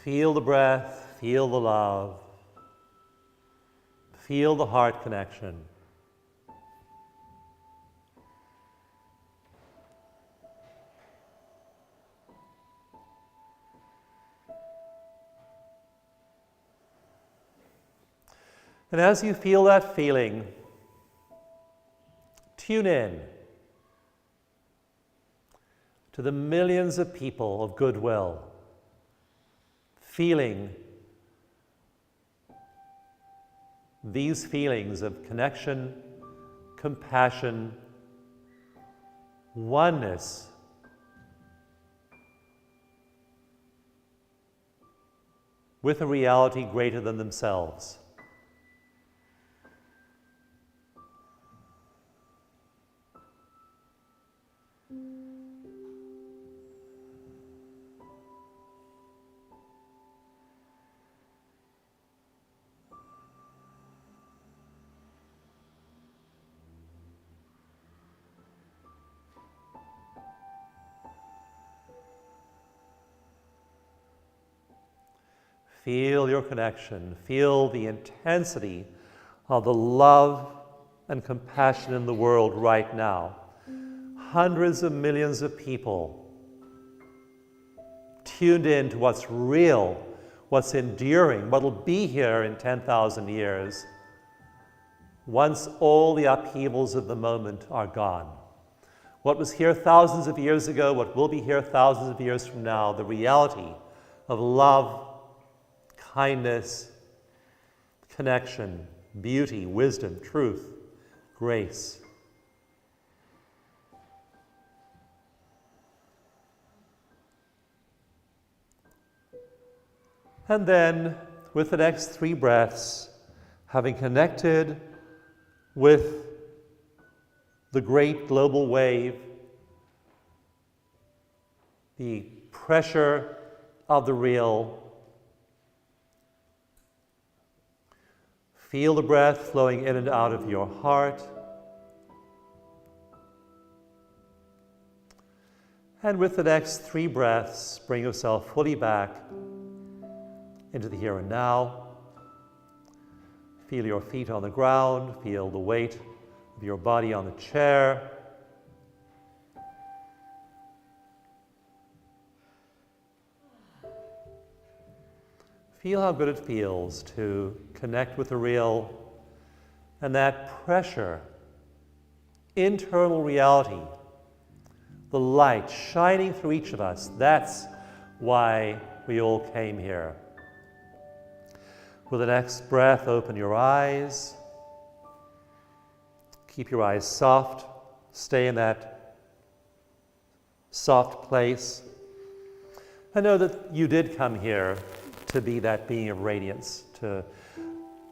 S2: Feel the breath, feel the love, feel the heart connection. And as you feel that feeling, tune in to the millions of people of goodwill feeling these feelings of connection, compassion, oneness, with a reality greater than themselves. Feel your connection. Feel the intensity of the love and compassion in the world right now. Hundreds of millions of people tuned in to what's real, what's enduring, what will be here in 10,000 years once all the upheavals of the moment are gone. What was here thousands of years ago, what will be here thousands of years from now, the reality of love, kindness, connection, beauty, wisdom, truth, grace. And then, with the next 3 breaths, having connected with the great global wave the pressure of the real. Feel the breath flowing in and out of your heart. And with the next 3 breaths, bring yourself fully back into the here and now. Feel your feet on the ground. Feel the weight of your body on the chair. Feel how good it feels to connect with the real and that pressure, internal reality, the light shining through each of us. That's why we all came here. With the next breath, open your eyes. Keep your eyes soft. Stay in that soft place. And know that you did come here to be that being of radiance, to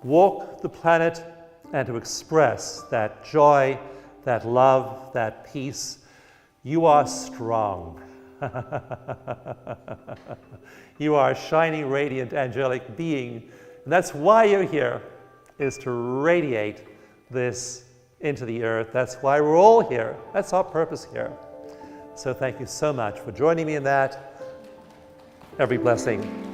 S2: walk the planet and to express that joy, that love, that peace. You are strong. You are a shining, radiant, angelic being. And that's why you're here, is to radiate this into the earth. That's why we're all here. That's our purpose here. So thank you so much for joining me in that. Every blessing.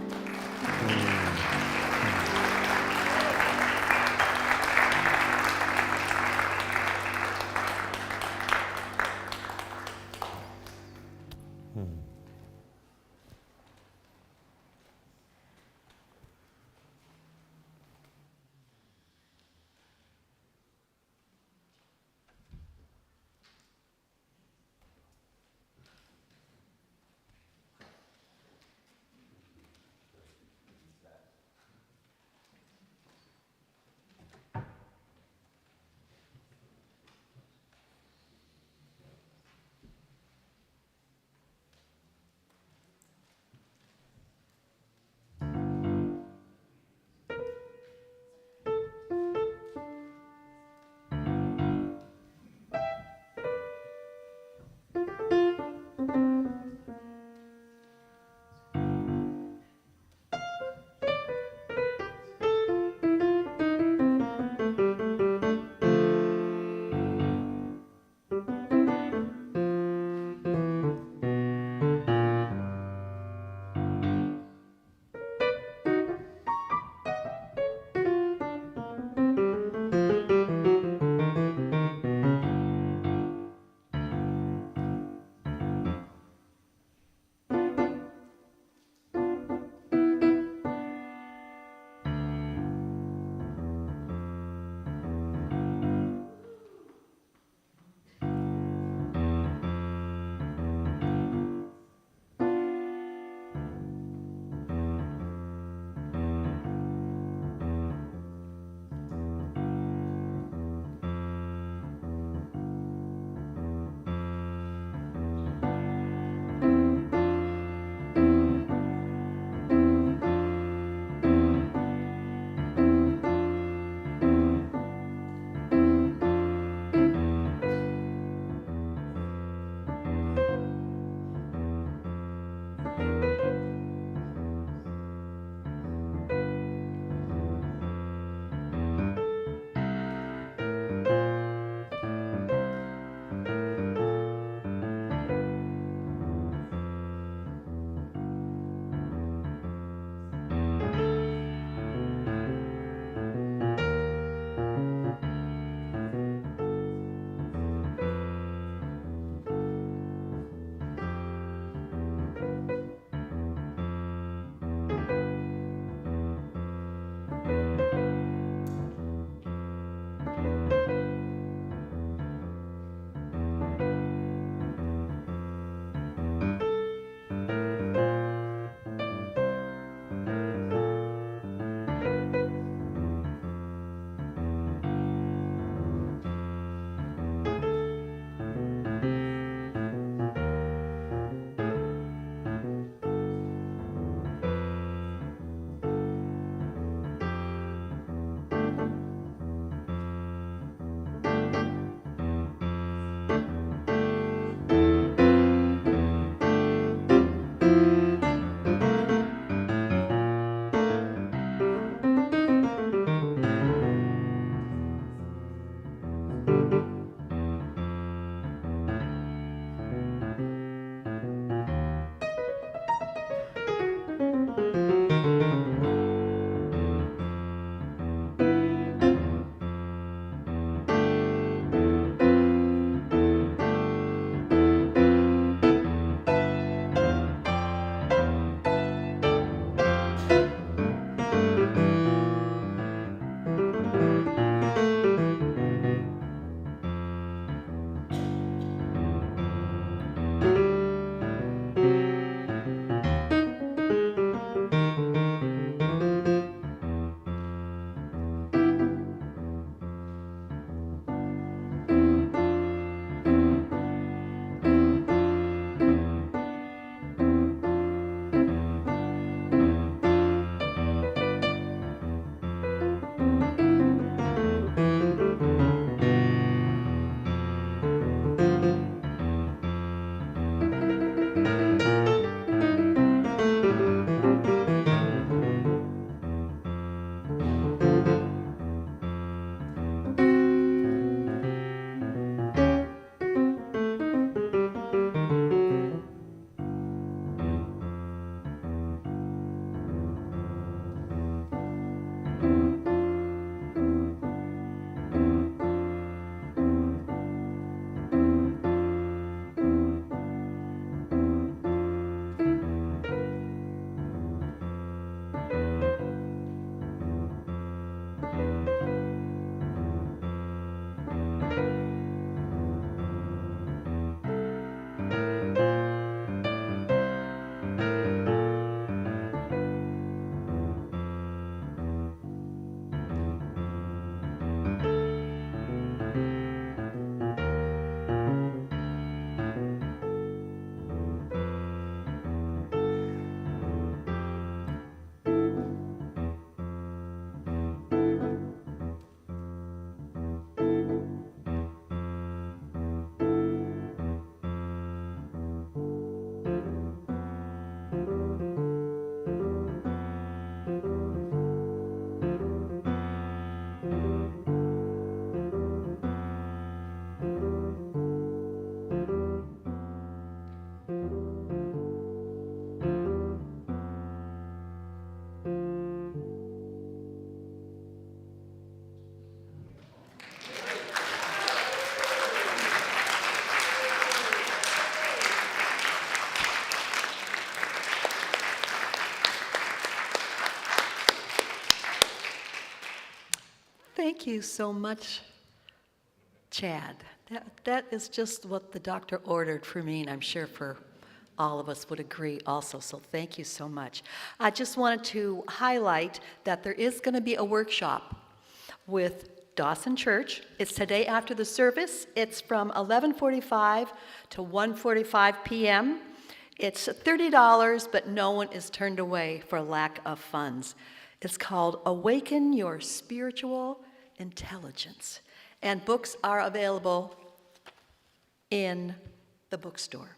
S5: Thank you so much, Chad. That is just what the doctor ordered for me, and I'm sure for all of us would agree also, so thank you so much. I just wanted to highlight that there is going to be a workshop with Dawson Church. It's today after the service. It's from 11:45 to 1:45 p.m. It's $30, but no one is turned away for lack of funds. It's called Awaken Your Spiritual Intelligence, and books are available in the bookstore.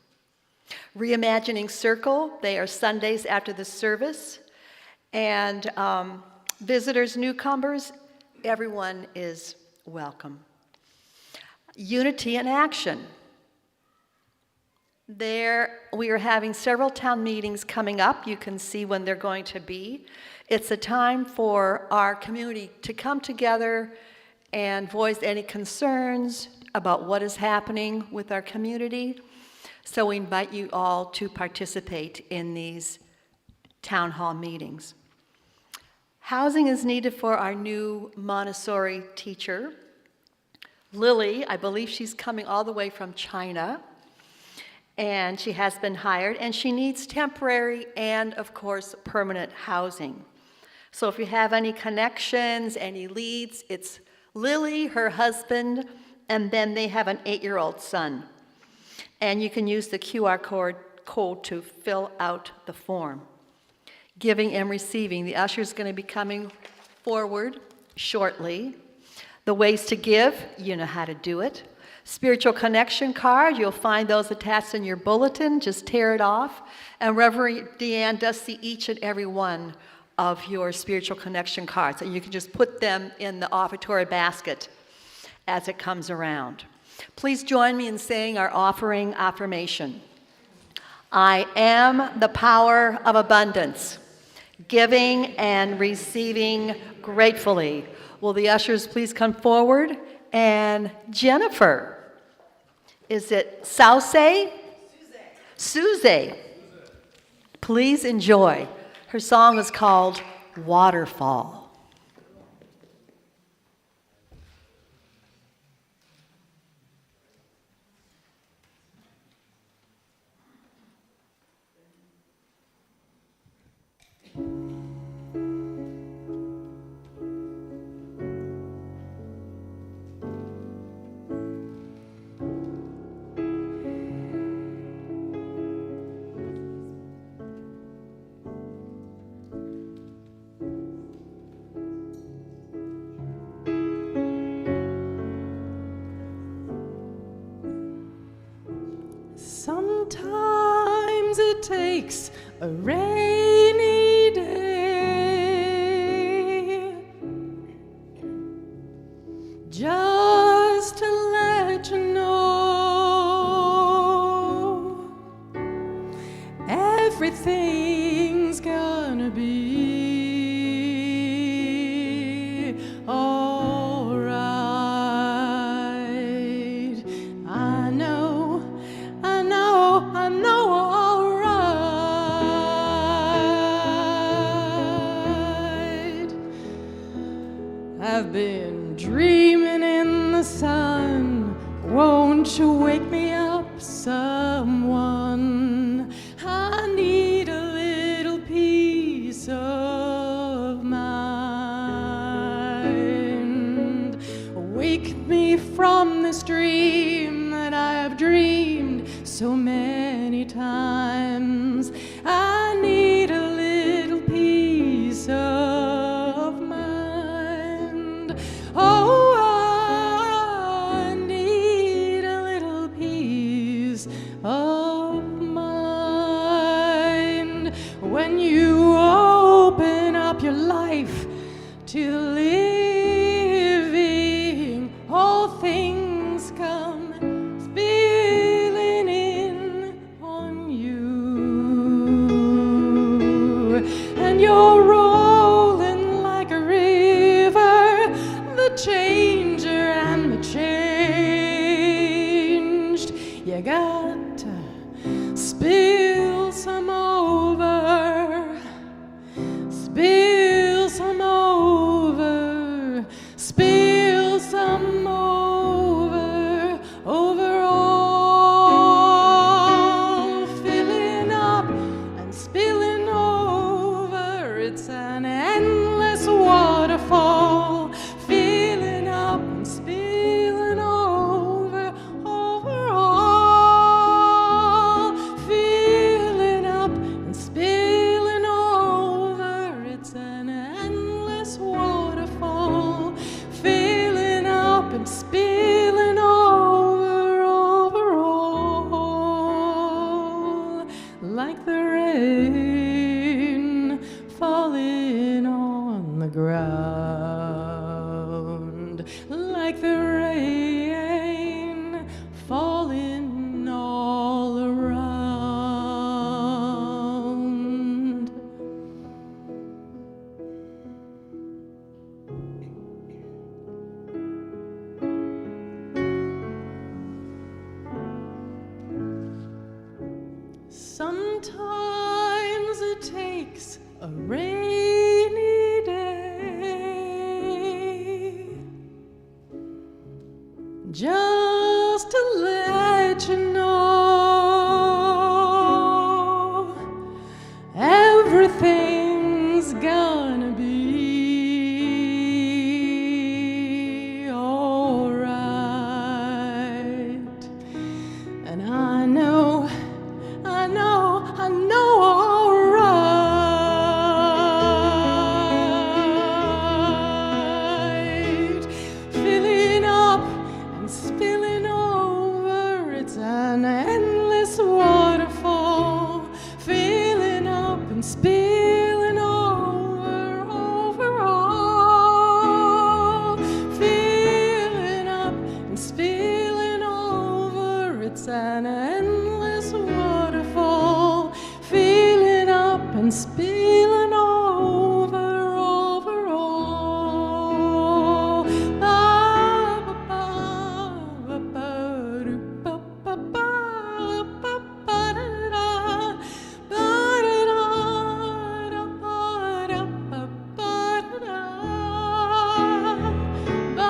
S5: Reimagining Circle, they are Sundays after the service, and visitors, newcomers, everyone is welcome. Unity in Action. There, we are having several town meetings coming up. You can see when they're going to be. It's a time for our community to come together and voice any concerns about what is happening with our community. So we invite you all to participate in these town hall meetings. Housing is needed for our new Montessori teacher, Lily. I believe she's coming all the way from China, and she has been hired, and she needs temporary and, of course, permanent housing. So if you have any connections, any leads, it's Lily, her husband, and then they have an 8-year-old son. And you can use the QR code to fill out the form. Giving and receiving. The usher is going to be coming forward shortly. The ways to give, you know how to do it. Spiritual connection card, you'll find those attached in your bulletin. Just tear it off. And Reverend Deanne does see each and every one of your spiritual connection cards. And you can just put them in the offertory basket as it comes around. Please join me in saying our offering affirmation. I am the power of abundance, giving and receiving gratefully. Will the ushers please come forward? And Jennifer, is it Sauce? Suze. Please enjoy. Her song is called Waterfall.
S4: Sometimes it takes a rainy day just to let you know everything's gonna be all right. I know all right. I've been dreaming in the sun. Won't you wake me up, someone? I need a little peace of mind. Wake me from this dream that I have dreamed so many times. I need a little peace of mind. Oh, I need a little peace of mind. When you open up your life to the living, all things come spilling in on you, and you're rolling like a river, the changer and the changed. You got to spill some over, spill some over, spill ground, like the rain falling all around. Sometimes it takes a rainy day just to let you know everything's gonna be all right. And I know all right. Filling up and spilling over, it's an endless waterfall. Filling up and spilling over all. Filling up and spilling over, it's an endless waterfall. Filling up and spilling over all. Ba, ba, ba, ba, do, ba, ba, ba, ba, ba, da, da, ba, da, da, da, ba, da, ba, ba, da, da, ba,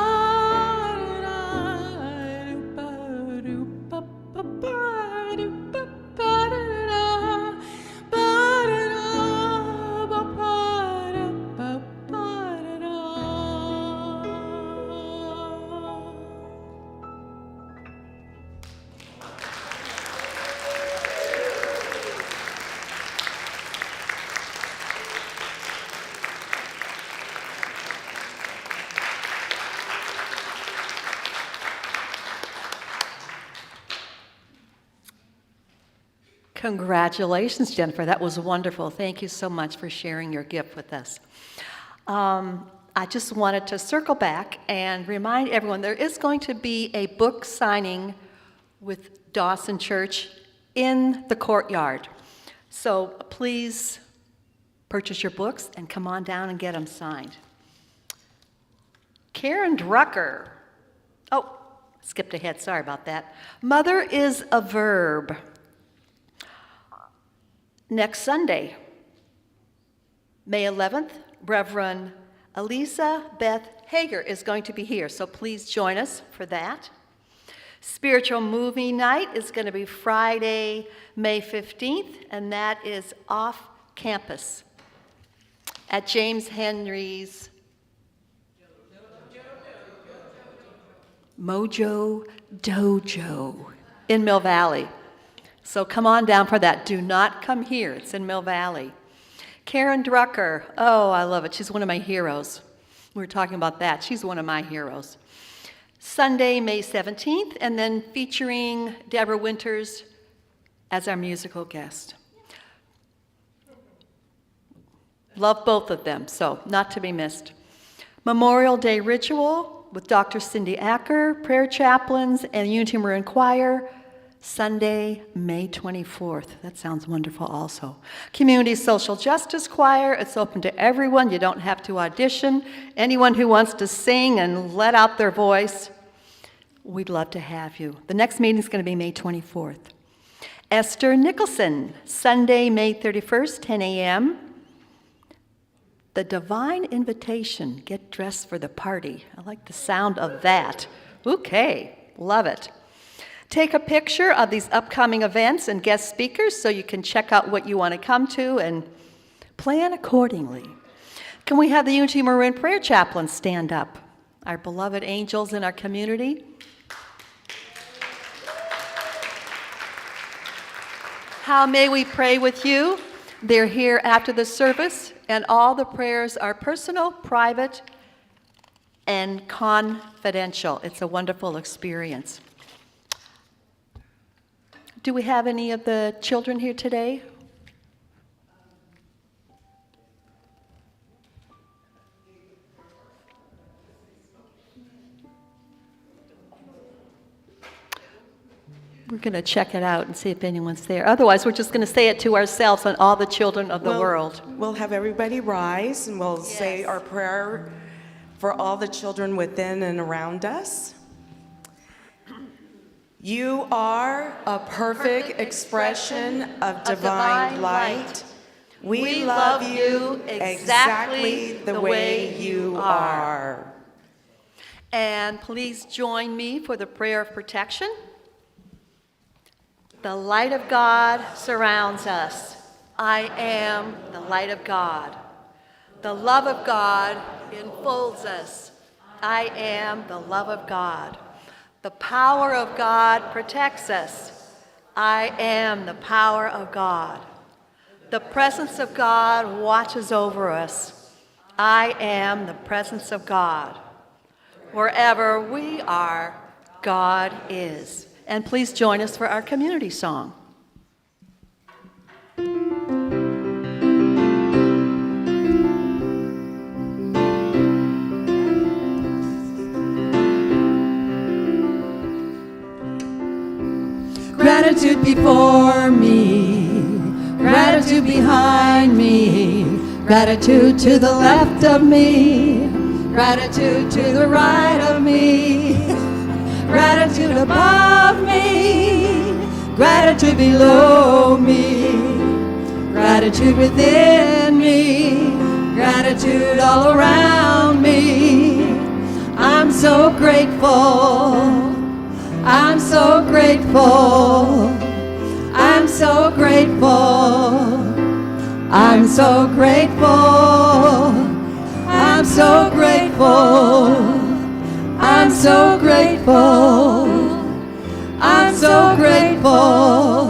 S4: da, do, ba, ba, ba, do, ba, ba, da, da, ba, da, da, ba, ba, da, ba, ba, da, da.
S5: Congratulations, Jennifer. That was wonderful. Thank you so much for sharing your gift with us. I just wanted to circle back and remind everyone there is going to be a book signing with Dawson Church in the courtyard. So please purchase your books and come on down and get them signed. Karen Drucker. Oh, skipped ahead. Sorry about that. Mother is a verb. Next Sunday, May 11th, Reverend Elisa Beth Hager is going to be here, so please join us for that. Spiritual movie night is going to be Friday, May 15th, and that is off campus at James Henry's Mojo Dojo in Mill Valley. So come on down for that. Do not come here. It's in Mill Valley. Karen Drucker. Oh, I love it. She's one of my heroes. We were talking about that. She's one of my heroes. Sunday, May 17th, and then featuring Deborah Winters as our musical guest. Love both of them, so not to be missed. Memorial Day ritual with Dr. Cindy Acker, prayer chaplains, and Unity Marin Choir. Sunday, May 24th. That sounds wonderful also. Community Social Justice Choir. It's open to everyone. You don't have to audition. Anyone who wants to sing and let out their voice, we'd love to have you. The next meeting is going to be May 24th. Esther Nicholson, Sunday, May 31st, 10 a.m. The Divine Invitation. Get dressed for the party. I like the sound of that. Okay, love it. Take a picture of these upcoming events and guest speakers so you can check out what you want to come to and plan accordingly. Can we have the Unity Marin Prayer Chaplains stand up? Our beloved angels in our community. How may we pray with you? They're here after the service, and all the prayers are personal, private, and confidential. It's a wonderful experience. Do we have any of the children here today? We're going to check it out and see if anyone's there. Otherwise, we're just going to say it to ourselves and all the children of the world.
S3: We'll have everybody rise and we'll say
S5: Yes.
S3: our prayer for all the children within and around us. You are a perfect expression of divine light. We love you exactly the way you are.
S5: And please join me for the prayer of protection. The light of God surrounds us. I am the light of God. The love of God enfolds us. I am the love of God. The power of God protects us. I am the power of God. The presence of God watches over us. I am the presence of God. Wherever we are, God is. And please join us for our community song.
S4: Gratitude before me, gratitude behind me, gratitude to the left of me, gratitude to the right of me, gratitude above me, gratitude below me, gratitude within me, gratitude all around me. I'm so grateful. I'm so grateful. I'm so grateful. I'm so grateful. I'm so grateful. I'm so grateful. I'm so grateful.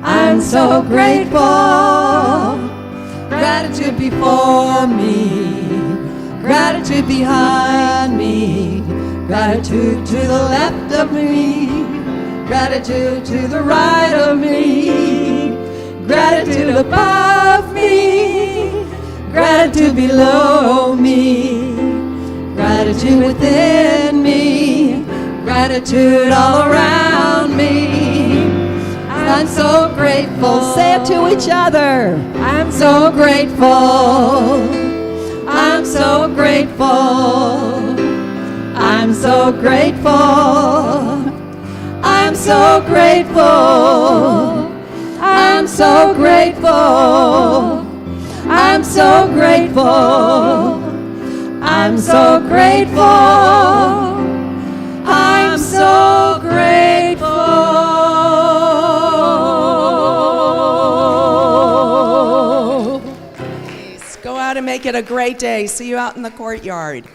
S4: I'm so grateful. Gratitude before me, gratitude behind me, gratitude to the left of me, gratitude to the right of me, gratitude above me, gratitude below me, gratitude within me, gratitude all around me. I'm so grateful. Say it to each other. I'm so grateful. I'm so grateful. I'm so grateful. I'm so grateful. I'm so grateful. I'm so grateful. I'm so grateful. I'm so grateful.
S3: Go out and make it a great day. See you out in the courtyard.